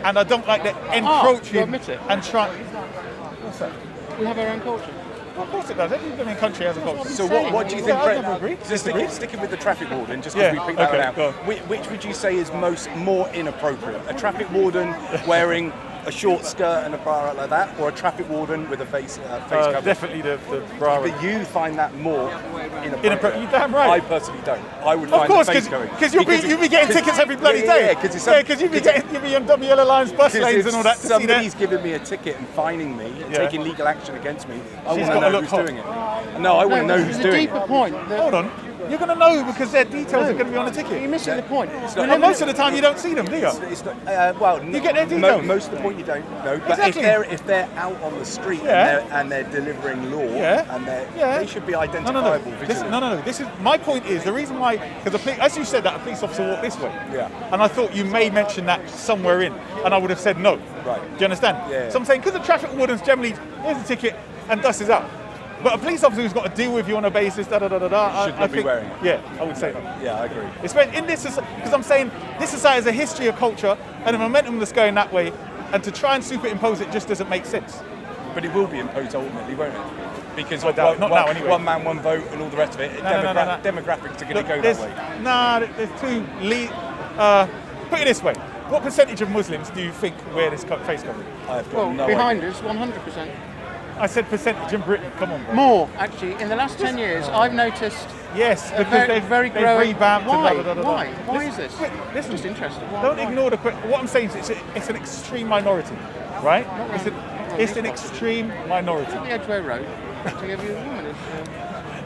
and I don't like the encroaching you admit it? and trying. What's that? We have our own culture. Of course it does. Every blooming country has a culture. So what do you think? Yeah, I never agree. So sticking with the traffic warden, just Yeah, because we picked that okay, one go out. on. Which would you say is more inappropriate? A traffic warden wearing a short skirt and a bra like that, or a traffic warden with a face cover? Definitely the bra. But you find that more inappropriate. You're damn right. I personally don't. I would Of find course, the face covering. because you'll be getting tickets every bloody day. Yeah, because you'll be on double yellow lines, bus lanes, and all that. To see that. Somebody's giving me a ticket and fining me, Yeah. taking legal action against me. I She's want to gotta know look who's hot. doing it. No, I want to know who's There's a doing deeper it. point. Hold on. You're going to know because their details are going to be on the ticket. You're missing the point. And most of the time you don't see them, do you? It's not, well, You get their details. most of the point you don't know. But Exactly. if they're out on the street Yeah. and they're delivering law, Yeah. and Yeah. they should be No. identifiable visually. No. This is my point. Is the reason why because as you said that a police officer walked this way. Yeah. And I thought you may mention that somewhere in, and I would have said no. Right. Do you understand? Yeah. So I'm saying because the traffic wardens generally here's a ticket and dust is out. But a police officer who's got to deal with you on a basis, Should not be wearing it. Yeah, I would say that. Yeah, I agree. Especially in this, because I'm saying this society has a history of culture and a momentum that's going that way, and to try and superimpose it just doesn't make sense. But it will be imposed ultimately, won't it? Because I doubt it. Not now, anyway. one man, one vote, and all the rest of it. No. Demographics are going Look, to go there's- that way. Nah, there's two. Put it this way: what percentage of Muslims do you think wear this face covering? I've got Well, no behind idea. us, 100%. I said percentage in Britain. Come on, bro. More, actually. In the last 10 years, I've noticed Yes, a because they've growing. revamped. Why? And blah, blah, blah, blah. Why is this? Listen, Just interested. Why? don't ignore the question. What I'm saying is it's an extreme minority, right? It's an extreme minority. The Edgware Road to give you a woman.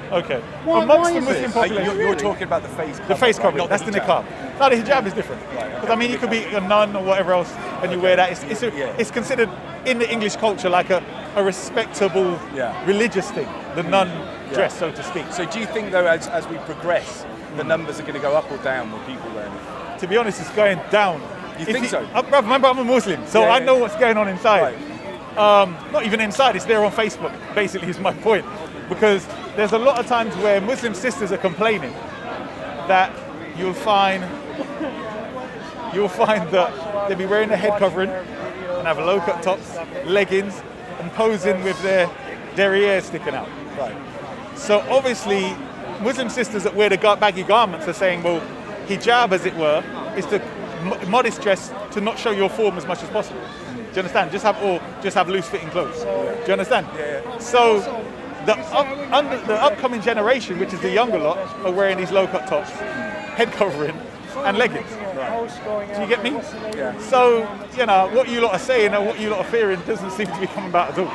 Okay. Why Amongst the is Muslim this? population, You're talking about the face cover. the face right? covering, Not that's the hijab. niqab. No, the hijab is different. Because I mean, you could be a nun or whatever else, and you wear that. It's considered in the English culture like a respectable religious thing, the nun dress, so to speak. So do you think, though, as we progress, the numbers are going to go up or down with people wearing it? To be honest, it's going down. You think so? Remember, I'm a Muslim, so I know what's going on inside. Right. Not even inside, it's there on Facebook, basically, is my point. Because there's a lot of times where Muslim sisters are complaining that you'll find that they'll be wearing a head covering and have low-cut tops, leggings, and posing with their derriere sticking out. Right. So obviously, Muslim sisters that wear the baggy garments are saying, well, hijab, as it were, is the modest dress to not show your form as much as possible. Do you understand? Just have loose-fitting clothes. Do you understand? Yeah. So the upcoming generation, which is the younger lot, are wearing these low-cut tops, head covering, and leggings. Do you get me? Yeah. So, what you lot are saying and what you lot are fearing doesn't seem to be coming about at all.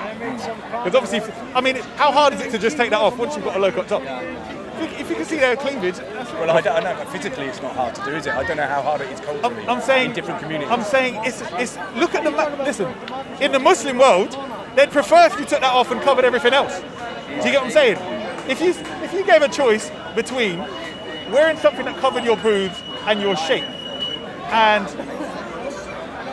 Because obviously, I mean, how hard is it to just take that off once you've got a low-cut top? If you can see their cleavage, Well, I don't know, but physically it's not hard to do, is it? I don't know how hard it is culturally. I'm saying in different communities. I'm saying it's look at the listen. In the Muslim world, they'd prefer if you took that off and covered everything else. Do you get what I'm saying? If you gave a choice between wearing something that covered your boobs and your shape, and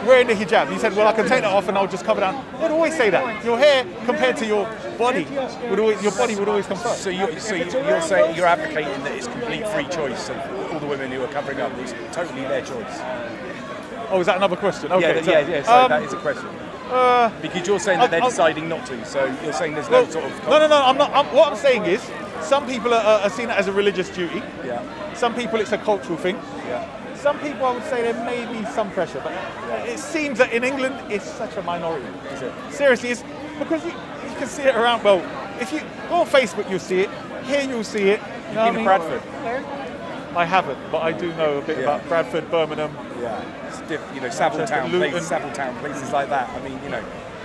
wearing the hijab, you said, well, I can take that off and I'll just cover down. They'd always say that. Your hair compared to your body would always come first. So you're saying you're advocating that it's complete free choice of all the women who are covering up. It's totally their choice. Oh, is that another question? Okay, So that is a question. Because you're saying that they're deciding not to. So you're saying there's no sort of. No. I'm not. What I'm saying is, some people are seeing it as a religious duty. Yeah. Some people it's a cultural thing. Yeah. Some people, I would say, there may be some pressure, but it seems that in England it's such a minority. Is it? Seriously, it's because you can see it around. Well, if you go on Facebook, you'll see it. Here, you'll see it. You've been to Bradford. I haven't, but I do know a bit about Bradford, Birmingham. Yeah. It's Savile Town, places like that. I mean,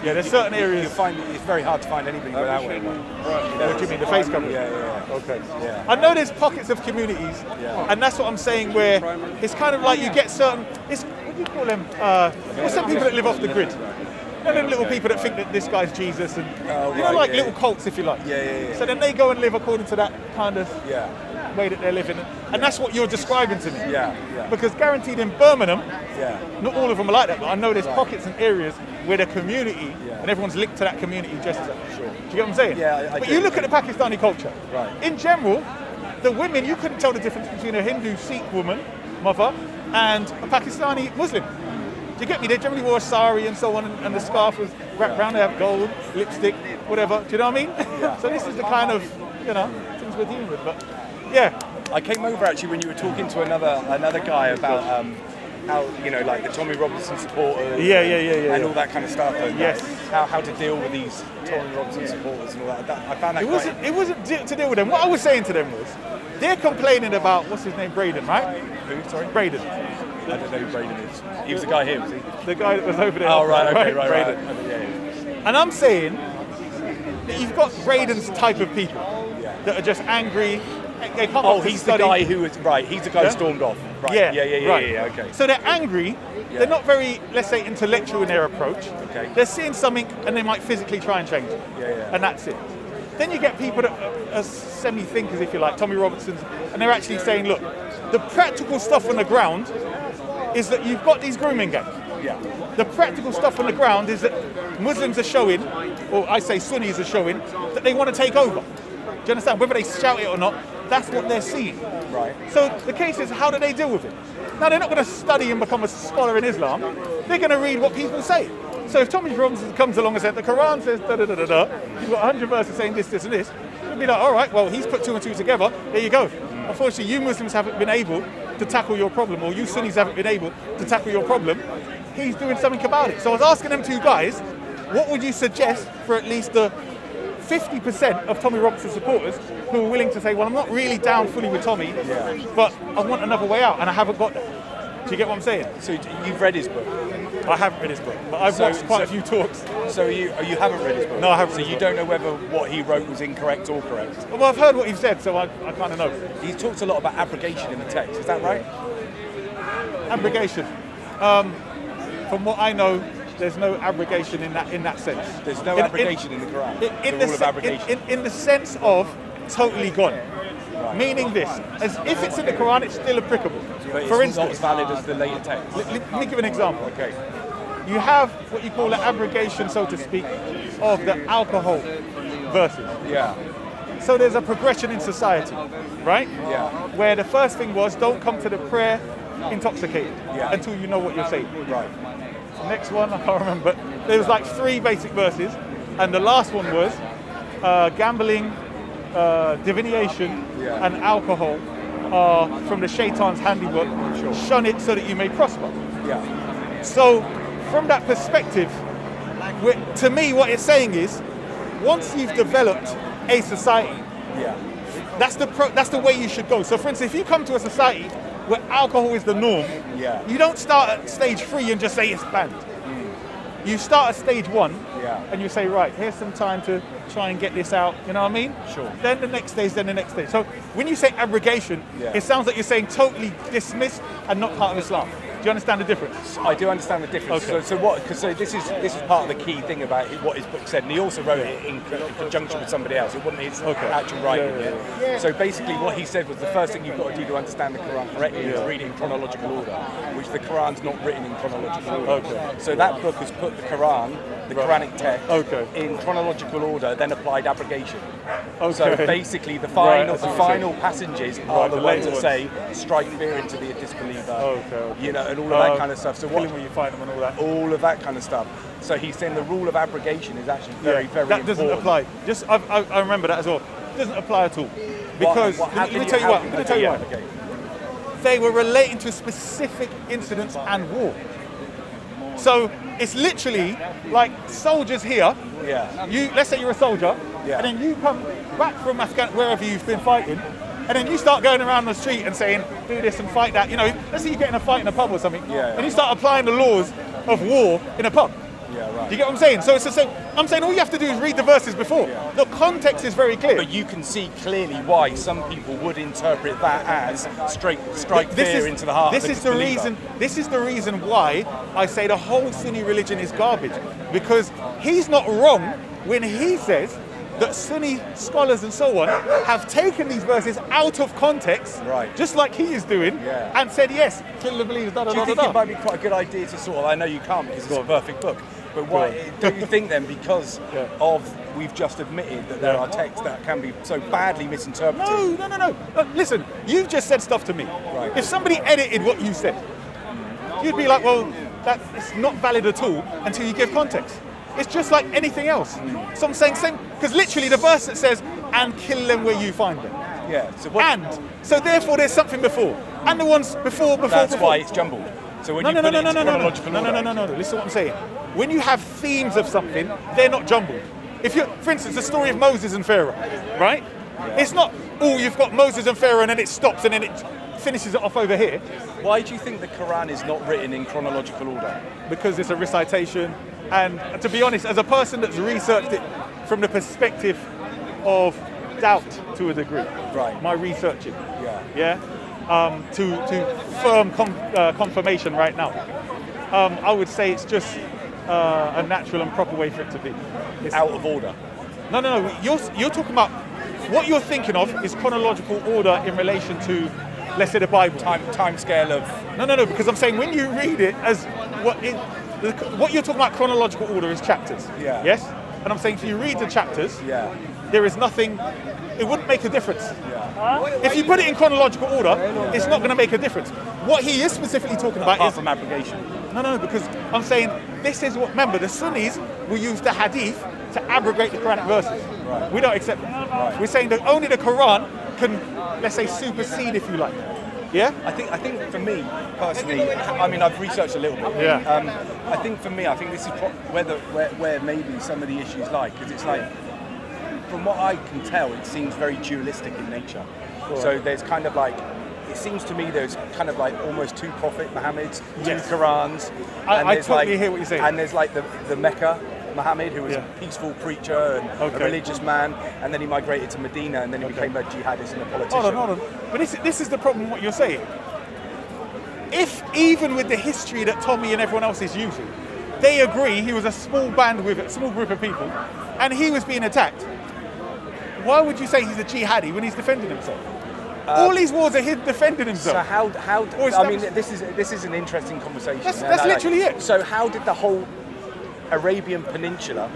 Yeah, there's certain areas. You find it's very hard to find anybody without wearing one. What do you mean, the face covering? Yeah. Okay. Yeah. I know there's pockets of communities, and that's what I'm saying, where it's kind of like you get certain. What do you call them? What's some people that live off the grid? Them little people that think that this guy's Jesus, and little cults, if you like. Yeah. So then they go and live according to that kind of way that they're living, and that's what you're describing to me. Yeah. Because guaranteed in Birmingham, Yeah. not all of them are like that, but I know there's pockets and areas where the community and everyone's linked to that community just as that. Sure. Do you get what I'm saying? Yeah, I But do. you look at the Pakistani culture. Right. In general, the women, you couldn't tell the difference between a Hindu Sikh woman, mother, and a Pakistani Muslim. Do you get me? They generally wore a sari and so on, and the scarf was wrapped around. They have gold, lipstick, whatever. Do you know what I mean? Yeah. So this is the kind of, things we're dealing with. But yeah. I came over actually when you were talking to another guy about how like the Tommy Robinson supporters and all that kind of stuff, and how to deal with these Tommy Robinson supporters and all that. I found that it wasn't to deal with them. What I was saying to them was they're complaining about what's his name, Braden, right? Who? Sorry, Braden. I don't know who Braden is. He was the guy here, was he? The guy that was over there. Oh right, okay, right. Braden. Yeah. And I'm saying that you've got Braden's type of people that are just angry. They come up to he's study. the guy who was right. He's the guy who stormed off. Right. Yeah. Okay. So they're angry. Yeah. They're not very, let's say, intellectual in their approach. Okay. They're seeing something and they might physically try and change it. Yeah. And that's it. Then you get people that are semi-thinkers, if you like, Tommy Robinson's, and they're actually saying, look, the practical stuff on the ground is that you've got these grooming gangs. Yeah. The practical stuff on the ground is that Muslims are showing, or I say Sunnis are showing, that they want to take over. Do you understand? Whether they shout it or not, that's what they're seeing. Right. So the case is, how do they deal with it? Now, they're not going to study and become a scholar in Islam. They're going to read what people say. So if Tommy Robinson comes along and says, the Quran says da-da-da-da-da, you've got 100 verses saying this, this, and this, you'll be like, all right, well, he's put 2 and 2 together. There you go. Unfortunately, you Muslims haven't been able to tackle your problem, or you Sunnis haven't been able to tackle your problem. He's doing something about it. So I was asking them two guys, what would you suggest for at least the 50% of Tommy Robinson supporters who are willing to say, well, I'm not really down fully with Tommy, but I want another way out and I haven't got that. Do you get what I'm saying? So you've read his book? I haven't read his book, but I've watched quite a few talks. So you haven't read his book? No, I haven't. So you don't know whether what he wrote was incorrect or correct? Well, I've heard what you've said, so I kind of know. He talks a lot about abrogation in the text, is that right? Abrogation. From what I know, there's no abrogation in that sense. There's no abrogation in the Quran. The rule of abrogation. In the sense of totally gone. Right. Meaning this, as if it's in the Quran, it's still applicable. But For it's not instance, as valid as the later text. let me give an example. Okay. You have what you call an abrogation, so to speak, of the alcohol verses. Yeah. So there's a progression in society, right? Yeah. Where the first thing was, don't come to the prayer intoxicated until you know what you're saying. Right. Next one, I can't remember, but there was like 3 basic verses, and the last one was gambling, divination, and alcohol are from the shaitan's handiwork. Sure. Shun it so that you may prosper. Yeah. So, from that perspective, to me, what it's saying is, once you've developed a society, that's the way you should go. So, for instance, if you come to a society where alcohol is the norm, you don't start at stage 3 and just say it's banned. You start at stage 1 and you say, right, here's some time to try and get this out, you know what I mean? Sure. Then the next stage, then the next stage. So when you say abrogation, it sounds like you're saying totally dismissed and not part of Islam. Do you understand the difference? I do understand the difference. Okay. So this is part of the key thing about what his book said, and he also wrote it in conjunction with somebody else. It wasn't his actual writing. So basically, what he said was the first thing you've got to do to understand the Quran correctly is read it in chronological order, which the Quran's not written in chronological order. Okay. So that book has put the Quran, the Quranic text, in chronological order, then applied abrogation. Okay. So basically, the final passages are the ones that say strike fear into the disbeliever. You know, and all of that kind of stuff. So what where you find them and all that. All of that kind of stuff. So he's saying the rule of abrogation is actually very, very that important. doesn't apply. Just I remember that as well. It doesn't apply at all. Because let me tell you what. They were relating to specific incidents and war. So it's literally like soldiers here. Let's say you're a soldier, and then you come back from Afghanistan, wherever you've been fighting, and then you start going around the street and saying, do this and fight that. You know, let's say you get in a fight in a pub or something, and you start applying the laws of war in a pub. Do you get what I'm saying? So it's the same. I'm saying all you have to do is read the verses before. The context is very clear. But you can see clearly why some people would interpret that as strike fear into the heart of the disbeliever. This is the reason why I say the whole Sunni religion is garbage. Because he's not wrong when he says that Sunni scholars and so on have taken these verses out of context, just like he is doing, and said, yes, kill the believers, Do you think it might be quite a good idea to sort of, I know you can't because it's a perfect book, but why don't you think then, because of we've just admitted that there are texts that can be so badly misinterpreted? No. Listen, you've just said stuff to me. If somebody edited what you said, you'd be like, well, it's not valid at all until you give context. It's just like anything else. So I'm saying same, because literally the verse that says, and kill them where you find them. So therefore there's something before. And the ones before. That's why it's jumbled. So when you put it into chronological order. No. Listen to what I'm saying. When you have themes of something, they're not jumbled. If you, for instance, the story of Moses and Pharaoh, right? It's not, you've got Moses and Pharaoh and then it stops and then it finishes it off over here. Why do you think the Quran is not written in chronological order? Because it's a recitation. And to be honest, as a person that's researched it from the perspective of doubt to a degree, my researching, to firm confirmation right now, I would say it's just a natural and proper way for it to be. It's out of order. No. You're talking about what you're thinking of is chronological order in relation to, let's say, the Bible. Time scale of. No. Because I'm saying when you read it as what you're talking about chronological order is chapters. Yes? And I'm saying if you read the chapters, there is nothing, it wouldn't make a difference. If you put it in chronological order, it's not going to make a difference. What he is specifically talking about apart from abrogation. No, because I'm saying this is what, remember, the Sunnis will use the hadith to abrogate the Quranic verses. We don't accept it. We're saying that only the Quran can, let's say, supersede, if you like. Yeah? I think for me personally, I mean, I've researched a little bit. Yeah. I think for me, I think this is where maybe some of the issues lie, because it's like, from what I can tell, it seems very dualistic in nature. Right. So there's kind of like, it seems to me there's kind of like almost two Prophet Muhammads, two Qurans. I totally hear what you're saying. And there's like the Mecca Muhammad, who was a peaceful preacher and a religious man, and then he migrated to Medina, and then he became a jihadist and a politician. Hold on. But this is the problem with what you're saying. If even with the history that Tommy and everyone else is using, they agree he was a small band with a small group of people, and he was being attacked, why would you say he's a jihadi when he's defending himself? All these wars are him defending himself. So how? I mean, this is an interesting conversation. That's literally it. So how did the whole Arabian Peninsula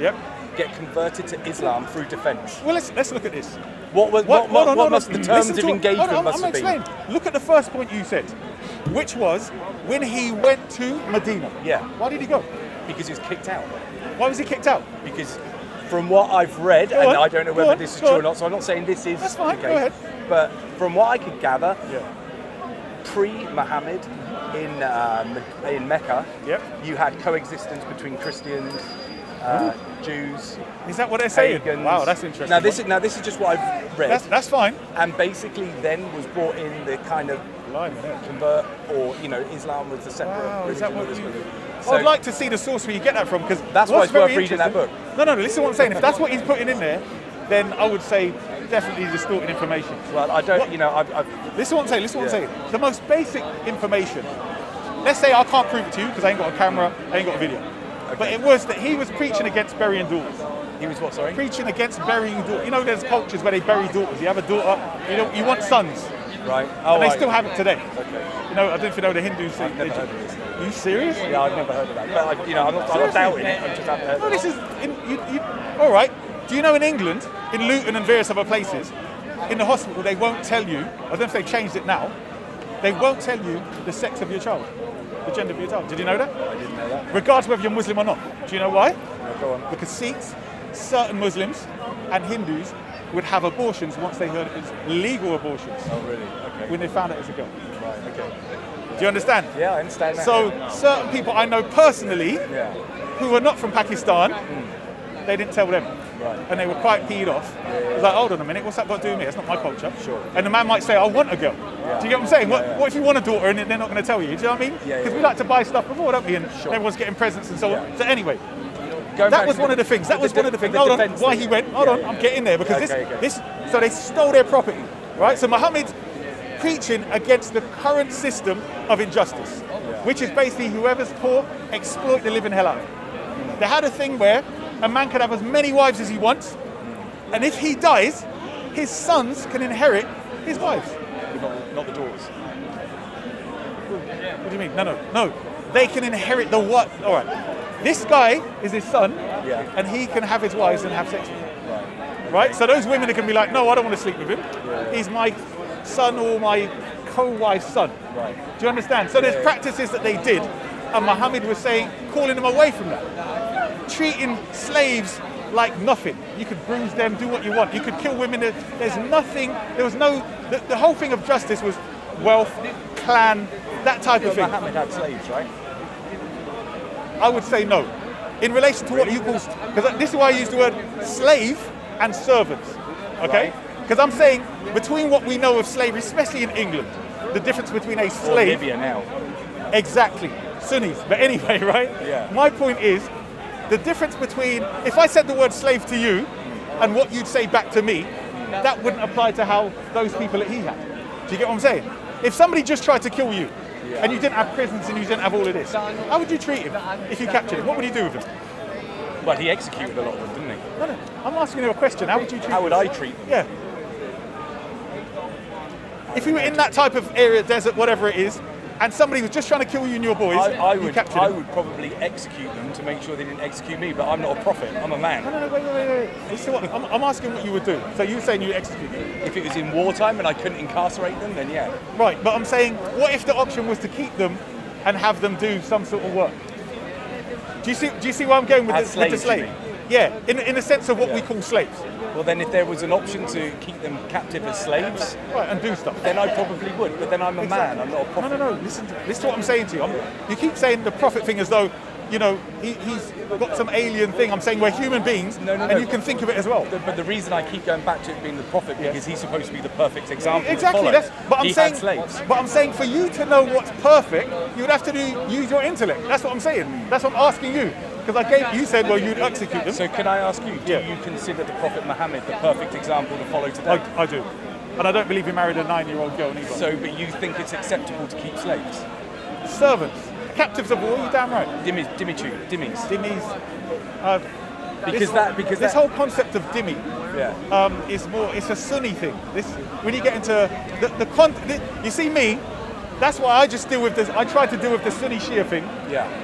get converted to Islam through defence? Well, let's look at this. What must the terms of engagement must have been? Look at the first point you said, which was when he went to Medina. Yeah. Why did he go? Because he was kicked out. Why was he kicked out? Because from what I've read, and I don't know whether this is true or not, so I'm not saying this is That's fine. the Go case, ahead. but from what I could gather, pre-Muhammad in Mecca, you had coexistence between Christians, Jews. Is that what they're saying? Pagans. Wow, that's interesting. Now this is just what I've read. That's fine. And basically, then was brought in the kind of convert, or Islam was the separate. Wow, is that what religion. you? So I'd like to see the source where you get that from, because that's why it's worth reading that book. No, listen to what I'm saying. If that's what he's putting in there, then I would say definitely distorted information. Well, I don't, Listen to what I'm saying. The most basic information. Let's say I can't prove it to you because I ain't got a camera, I ain't got a video. Okay. But it was that he was preaching against burying daughters. He was what, sorry? Preaching against burying daughters. You know, there's cultures where they bury daughters. You have a daughter, you want sons. Right. And they still have it today. Okay. I don't know if you know the Hindus. I've never heard of this. Are you serious? Yeah, I've never heard of that. But I'm not doubting it. I just haven't heard of it. This is all right. Do you know in England, in Luton and various other places, in the hospital they won't tell you. I don't know if they've changed it now. They won't tell you the sex of your child, the gender of your child. Did you know that? I didn't know that. Regardless whether you're Muslim or not. Do you know why? No, go on. Because Sikhs, certain Muslims, and Hindus would have abortions once they heard it was legal abortions. Oh, really? Okay. When they found out as a girl. Right. Okay. Do you understand? Yeah, I understand that. So certain people I know personally, who are not from Pakistan, they didn't tell them. Right. And they were quite peed off. I was like, hold on a minute, what's that got to do with me? That's not my culture. Sure. And the man might say, I want a girl. Yeah. Do you get what I'm saying? Yeah, What if you want a daughter and they're not going to tell you? Do you know what I mean? Because we like to buy stuff before, don't we? And everyone's getting presents and so on. So anyway, that was one of the things. Hold on, why he went. Hold on, I'm getting there because so they stole their property, right? So Muhammad's preaching against the current system of injustice, which is basically whoever's poor, exploit the living hell out of it. They had a thing where a man could have as many wives as he wants, and if he dies, his sons can inherit his wives. Not the daughters. What do you mean? No. They can inherit the what? All right. This guy is his son, and he can have his wives and have sex with him. Right? So those women are going to be like, no, I don't want to sleep with him. He's my son or my co-wife's son. Right. Do you understand? So there's practices that they did, and Muhammad was saying, calling them away from that. Treating slaves like nothing. You could bruise them, do what you want. You could kill women. There's nothing, there was no, the whole thing of justice was wealth, clan, that type of thing. Muhammad had slaves, right? I would say no. In relation to what you call, because this is why I use the word slave and servants, okay? Because I'm saying between what we know of slavery, especially in England, the difference between a slave... Or Libya now. Exactly. Sunnis. But anyway, right? Yeah. My point is, the difference between, if I said the word slave to you, and what you'd say back to me, that wouldn't apply to how those people that he had. Do you get what I'm saying? If somebody just tried to kill you, and you didn't have prisons and you didn't have all of this, how would you treat him if you captured him? What would you do with him? Well, he executed a lot of them, didn't he? No. I'm asking you a question. How would you treat him? How would I treat them? Yeah. If you were in that type of area, desert, whatever it is, and somebody was just trying to kill you and your boys, I you captured him. I would probably execute them to make sure they didn't execute me, but I'm not a prophet, I'm a man. No, wait. Listen, I'm asking what you would do. So you're saying you execute them? If it was in wartime and I couldn't incarcerate them, then yeah. Right, but I'm saying, what if the option was to keep them and have them do some sort of work? Do you see where I'm going with the slave? Yeah, in the sense of what we call slaves. Well, then if there was an option to keep them captive as slaves, right, and do stuff, then I probably would. But then I'm a man. I'm not a prophet. No. Listen to what I'm saying to you. You keep saying the prophet thing as though, you know, he's got some alien thing. I'm saying we're human beings, and you can think of it as well. But the reason I keep going back to it being the prophet because he's supposed to be the perfect example. Exactly. But he had slaves. But I'm saying for you to know what's perfect, you would have to use your intellect. That's what I'm saying. That's what I'm asking you. Because you said, well, you'd execute them. So can I ask you, do you consider the Prophet Muhammad the perfect example to follow today? I do. And I don't believe he married a 9-year-old girl either. So, but you think it's acceptable to keep slaves? Servants. Captives of war, you're damn right. Dhimmis. Because this whole concept of dhimmi it's a Sunni thing. When you get into you see me, that's why I just deal with this. I try to deal with the Sunni Shia thing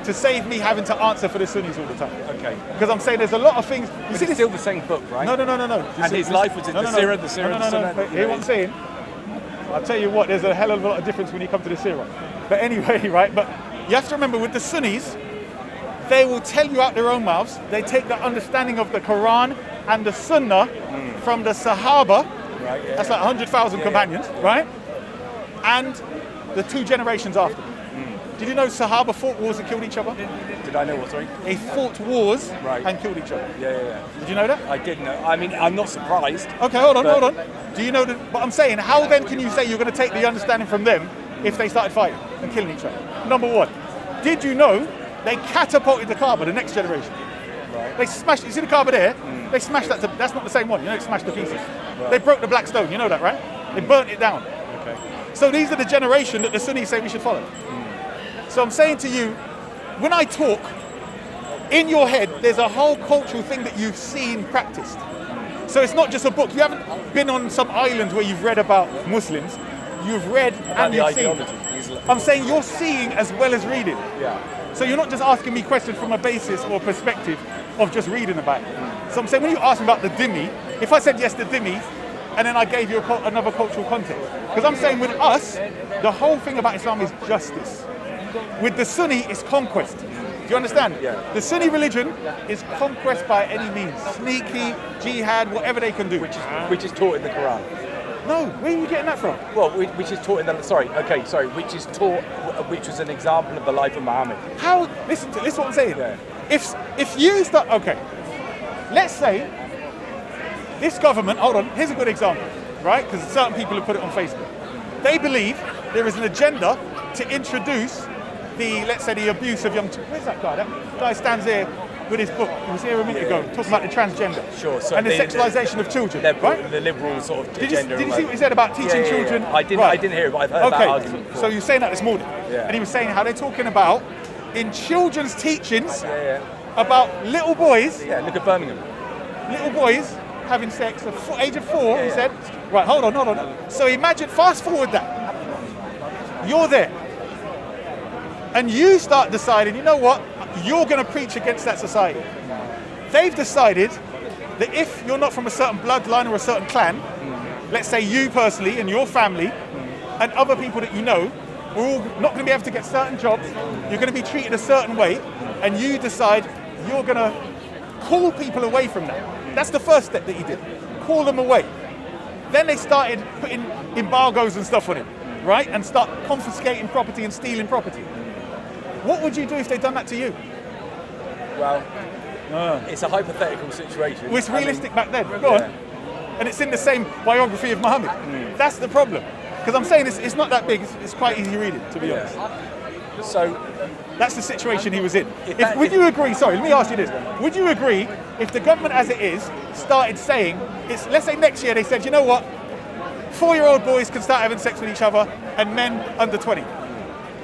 to save me having to answer for the Sunnis all the time. Okay. Because I'm saying there's a lot of things. But it's still the same book, right? No. And his life was in the Sirah, the Sunnah. Hear what I'm saying? I'll tell you what, there's a hell of a lot of difference when you come to the Sirah. But anyway, right? But you have to remember with the Sunnis, they will tell you out their own mouths. They take the understanding of the Quran and the Sunnah from the Sahaba. Right, that's like 100,000 companions, right? And the 2 generations after. Did you know Sahaba fought wars and killed each other? Did I know what, sorry? They fought wars and killed each other. Yeah. Did you know that? I did know. I mean, I'm not surprised. Okay, hold on. Do you know that? But I'm saying, how then can you say you're going to take the understanding from them if they started fighting and killing each other? Number one, did you know they catapulted the Kaaba, the next generation? Right. They smashed, you see the Kaaba there? They smashed that, that's not the same one, you know, they smashed the pieces. Right. They broke the black stone, you know that, right? They burnt it down. Okay. So these are the generation that the Sunnis say we should follow. So I'm saying to you, when I talk, in your head, there's a whole cultural thing that you've seen practiced. So it's not just a book. You haven't been on some island where you've read about Muslims. You've read and you've seen. I'm saying you're seeing as well as reading. Yeah. So you're not just asking me questions from a basis or perspective of just reading about it. So I'm saying when you ask me about the dhimmi, if I said yes to dhimmi, and then I gave you another cultural context. Because I'm saying with us, the whole thing about Islam is justice. With the Sunni, it's conquest. Do you understand? Yeah. The Sunni religion is conquest by any means. Sneaky, jihad, whatever they can do. Which is taught in the Quran. No, where are you getting that from? Well, which is taught in the, which is taught, which was an example of the life of Muhammad. How, listen to what I'm saying. Yeah. If you start, okay, let's say this government, hold on, here's a good example, right? Because certain people have put it on Facebook. They believe there is an agenda to introduce let's say the abuse of young children. Where's that guy? That guy stands there with his book. He was here a minute ago talking about the transgender. Sure. So and the sexualisation of children. Right? The liberal sort of agenda. Did you see what he said about teaching children? Yeah. I didn't hear it, but I've heard that argument before. So you were saying that this morning. Yeah. And he was saying how they're talking about in children's teachings about little boys. Yeah, look at Birmingham. Little boys having sex at age of 4, he said. Right, hold on. So imagine, fast forward that. You're there. And you start deciding, you know what, you're going to preach against that society. They've decided that if you're not from a certain bloodline or a certain clan, let's say you personally and your family and other people that you know, we're all not going to be able to get certain jobs, you're going to be treated a certain way, and you decide you're going to call people away from that. That's the first step that he did, call them away. Then they started putting embargoes and stuff on him, right? And start confiscating property and stealing property. What would you do if they'd done that to you? Well, it's a hypothetical situation. Well, it's realistic back then. Go on. And it's in the same biography of Muhammad. That's the problem. Because I'm saying it's not that big. It's quite easy reading, to be honest. So that's the situation he was in. Would you agree? Sorry, let me ask you this. Would you agree if the government, as it is, started saying, let's say next year they said, you know what, 4-year-old boys can start having sex with each other and men under 20?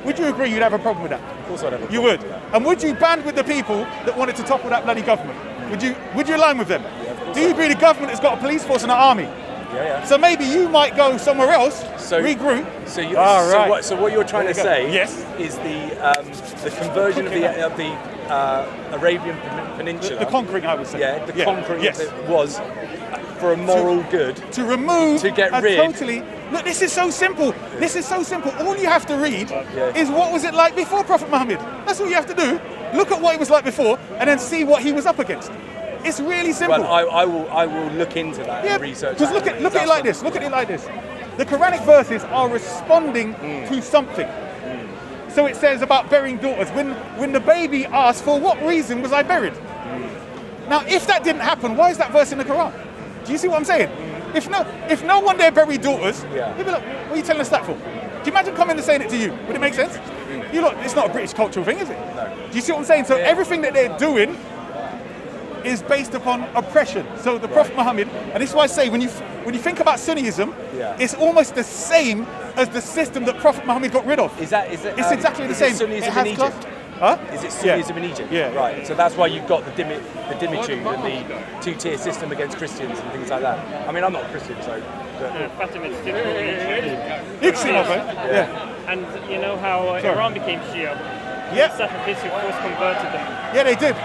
Would you agree you'd have a problem with that? Of course I'd have a problem. You would? And would you band with the people that wanted to topple that bloody government? Would you align with them? Do you agree the government has got a police force and an army? Yeah. So maybe you might go somewhere else, regroup. So what you're trying to say is the conversion of the Arabian Peninsula. The conquering, I would say. Yeah, the conquering of it was for a moral good. To get rid. Totally. Look, this is so simple. This is so simple. All you have to read is what was it like before Prophet Muhammad. That's all you have to do. Look at what it was like before and then see what he was up against. It's really simple. Well, I will look into that and research. Because look at it like this. Look at it like this. The Quranic verses are responding to something. So it says about burying daughters. When the baby asked, for what reason was I buried? Now, if that didn't happen, why is that verse in the Quran? Do you see what I'm saying? If no one there buried daughters, you'd be like, what are you telling us that for? Do you imagine coming and saying it to you? Would it make sense? It's not a British cultural thing, is it? No. Do you see what I'm saying? So everything that they're doing is based upon oppression. So the Prophet Muhammad, and this is why I say when you think about Sunniism, it's almost the same as the system that Prophet Muhammad got rid of. It's exactly the same. Sunnism in Egypt? Huh? Is it Sunnism in Egypt? Yeah. Right. So that's why you've got the dimitude and the two-tier system against Christians and things like that. I mean, I'm not a Christian, so. Fatimids did really You can see my point. Yeah. And you know how Iran became Shia? Yeah. Safavids who force converted them. Yeah, they did.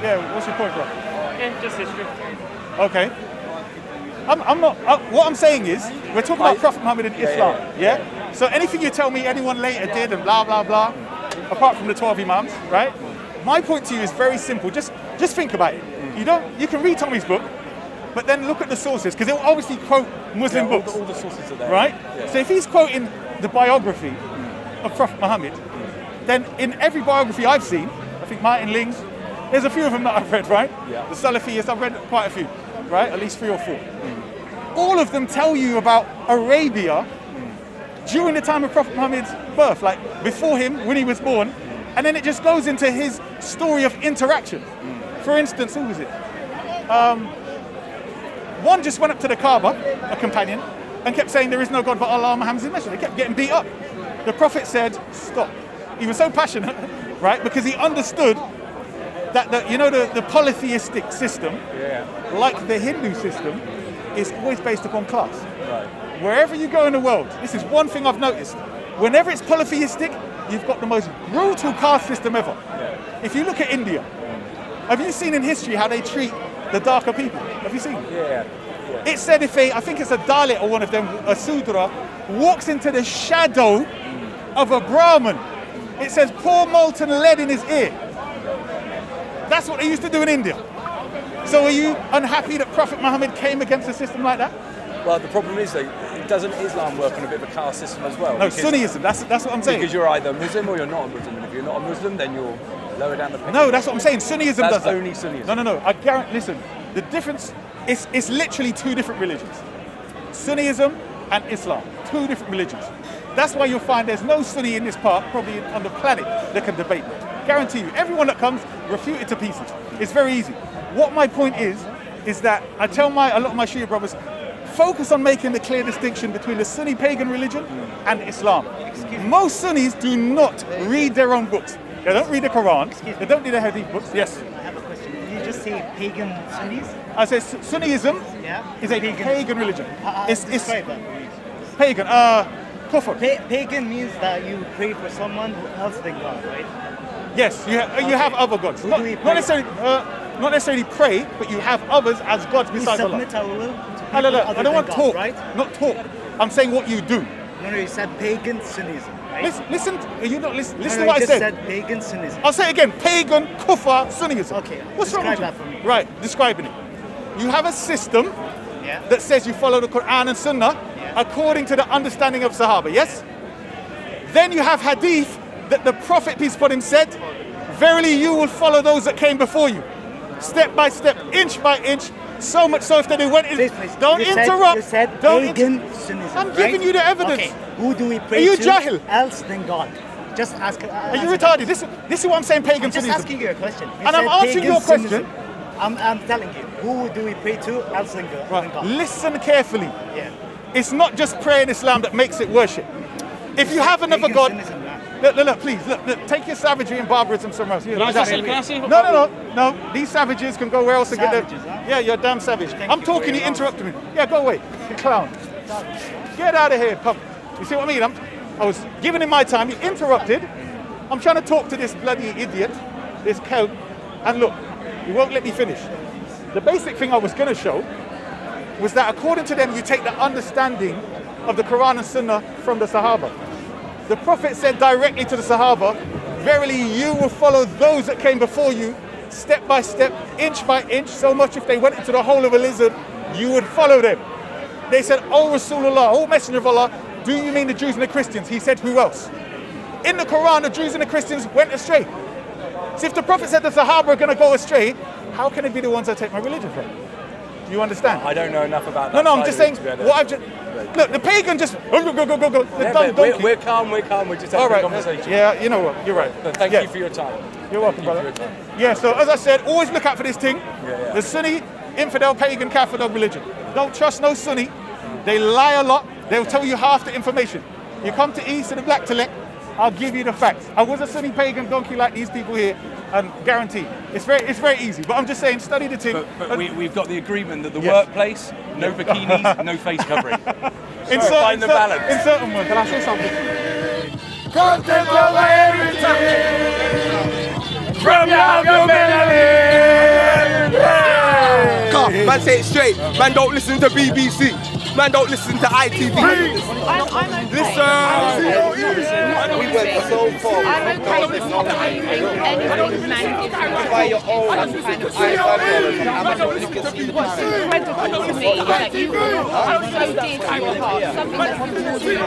Yeah, what's your point, bro? Yeah, just history. Okay. I'm not. What I'm saying is, we're talking about Prophet Muhammad and Islam. Yeah. So anything you tell me anyone later did and blah blah blah, apart from the 12 Imams, right? My point to you is very simple. Just think about it. You can read Tommy's book, but then look at the sources because he'll obviously quote Muslim books. All the sources are there. Right. Yeah. So if he's quoting the biography of Prophet Muhammad, then in every biography I've seen, I think Martin Ling's. There's a few of them that I've read, right? Yeah. The Salafiyas, I've read quite a few, right? At least 3 or 4. All of them tell you about Arabia during the time of Prophet Muhammad's birth, like before him, when he was born, and then it just goes into his story of interaction. For instance, who was it? One just went up to the Kaaba, a companion, and kept saying there is no God but Allah, Muhammad's his messenger. They kept getting beat up. The Prophet said, stop. He was so passionate, right? Because he understood that the polytheistic system, like the Hindu system, is always based upon class. Right. Wherever you go in the world, this is one thing I've noticed. Whenever it's polytheistic, you've got the most brutal caste system ever. Yeah. If you look at India, have you seen in history how they treat the darker people? Have you seen? Yeah. It said I think it's a Dalit or one of them, a Sudra, walks into the shadow of a Brahmin, it says pour molten lead in his ear. That's what they used to do in India. So are you unhappy that Prophet Muhammad came against a system like that? Well, the problem is though, doesn't Islam work on a bit of a caste system as well? No, Sunniism, that's what I'm saying. Because you're either Muslim or you're not a Muslim, and if you're not a Muslim, then you're lower down the pecking. No, that's what I'm saying. Sunniism that's does that. Only Sunniism. No. I guarantee. Listen, the difference is it's literally 2 different religions. Sunniism and Islam, 2 different religions. That's why you'll find there's no Sunni in this part, probably on the planet, that can debate that. Guarantee you, everyone that comes, refute it to pieces. It's very easy. What my point is that I tell a lot of my Shia brothers, focus on making the clear distinction between the Sunni pagan religion and Islam. Most Sunnis do not read their own books. They don't read the Quran. They don't read the Hadith books. Yes. I have a question. Did you just say pagan Sunnis? I say Sunniism is a pagan religion. Describe that for me. Pagan. Kufr. Pagan means that you pray for someone else than God, right? Yes, you have other gods. Not necessarily pray, but you have others as gods besides Allah. We submit our will to I don't want to talk, right? Not talk. I'm saying what you do. No, you said pagan Sunnism, right? Listen to No, what I you just said. said pagan Sunnism. I'll say it again, pagan, kufar, Sunnism. Okay, what's wrong with you? describe that for me. Right, describing it. You have a system that says you follow the Quran and Sunnah according to the understanding of Sahaba, yes? Then you have hadith that the Prophet, peace upon him, said, verily you will follow those that came before you. Step by step, inch by inch, so much so if they went in. Please. Don't interrupt. You said pagan Sunnism. I'm giving you the evidence. Okay, who do we pray Are you to jahil? else than God? Just ask. Are you retarded? This is what I'm saying, pagan I'm just Sunnism. asking you a question. You And I'm said answering pagan your question. Sunnism. I'm telling you, who do we pray to else than God? Right. Listen carefully. Yeah. It's not just prayer in Islam that makes it worship. If you have another God, look, please, take your savagery and barbarism somewhere else. Can I see? No. These savages can go where else to get their... Huh? Yeah, you're a damn savage. I'm talking, you interrupted me. Yeah, go away, you clown. Get out of here, punk. You see what I mean? I was giving him my time, you interrupted. I'm trying to talk to this bloody idiot, this kelp, and look, he won't let me finish. The basic thing I was going to show was that according to them, you take the understanding of the Quran and Sunnah from the Sahaba. The Prophet said directly to the Sahaba, verily you will follow those that came before you, step by step, inch by inch, so much if they went into the hole of a lizard, you would follow them. They said, "Oh Rasulullah, oh Messenger of Allah, do you mean the Jews and the Christians?" He said, "Who else?" In the Quran, the Jews and the Christians went astray. So if the Prophet said the Sahaba are going to go astray, how can it be the ones I take my religion from? Do you understand? I don't know enough about that. No, I'm just saying, what I've just... Look, the pagan just... Go. Yeah, we're calm, we're just having a conversation. Yeah, you know what, you're right. But thank you for your time. You're welcome, brother. Yeah, so as I said, always look out for this thing. The Sunni, infidel, pagan, kafir dog religion. Don't trust no Sunni. They lie a lot. They'll tell you half the information. You come to East to the Black Telek, I'll give you the facts. I was a Sunni pagan donkey like these people here, and guarantee. It's very easy. But I'm just saying, study the thing. But we've got the agreement that the workplace, no bikinis, no face covering. Find the balance. In certain ones, can I say something? Come take over everything from your melody. Come, man, say it straight. Man, don't listen to BBC. Man, don't listen to ITV. Listen. We went so far. I'm okay with not believing anything man gives you by your own kind of ideology. What's incredible to me is that you hold so dear to your heart something that's important to you.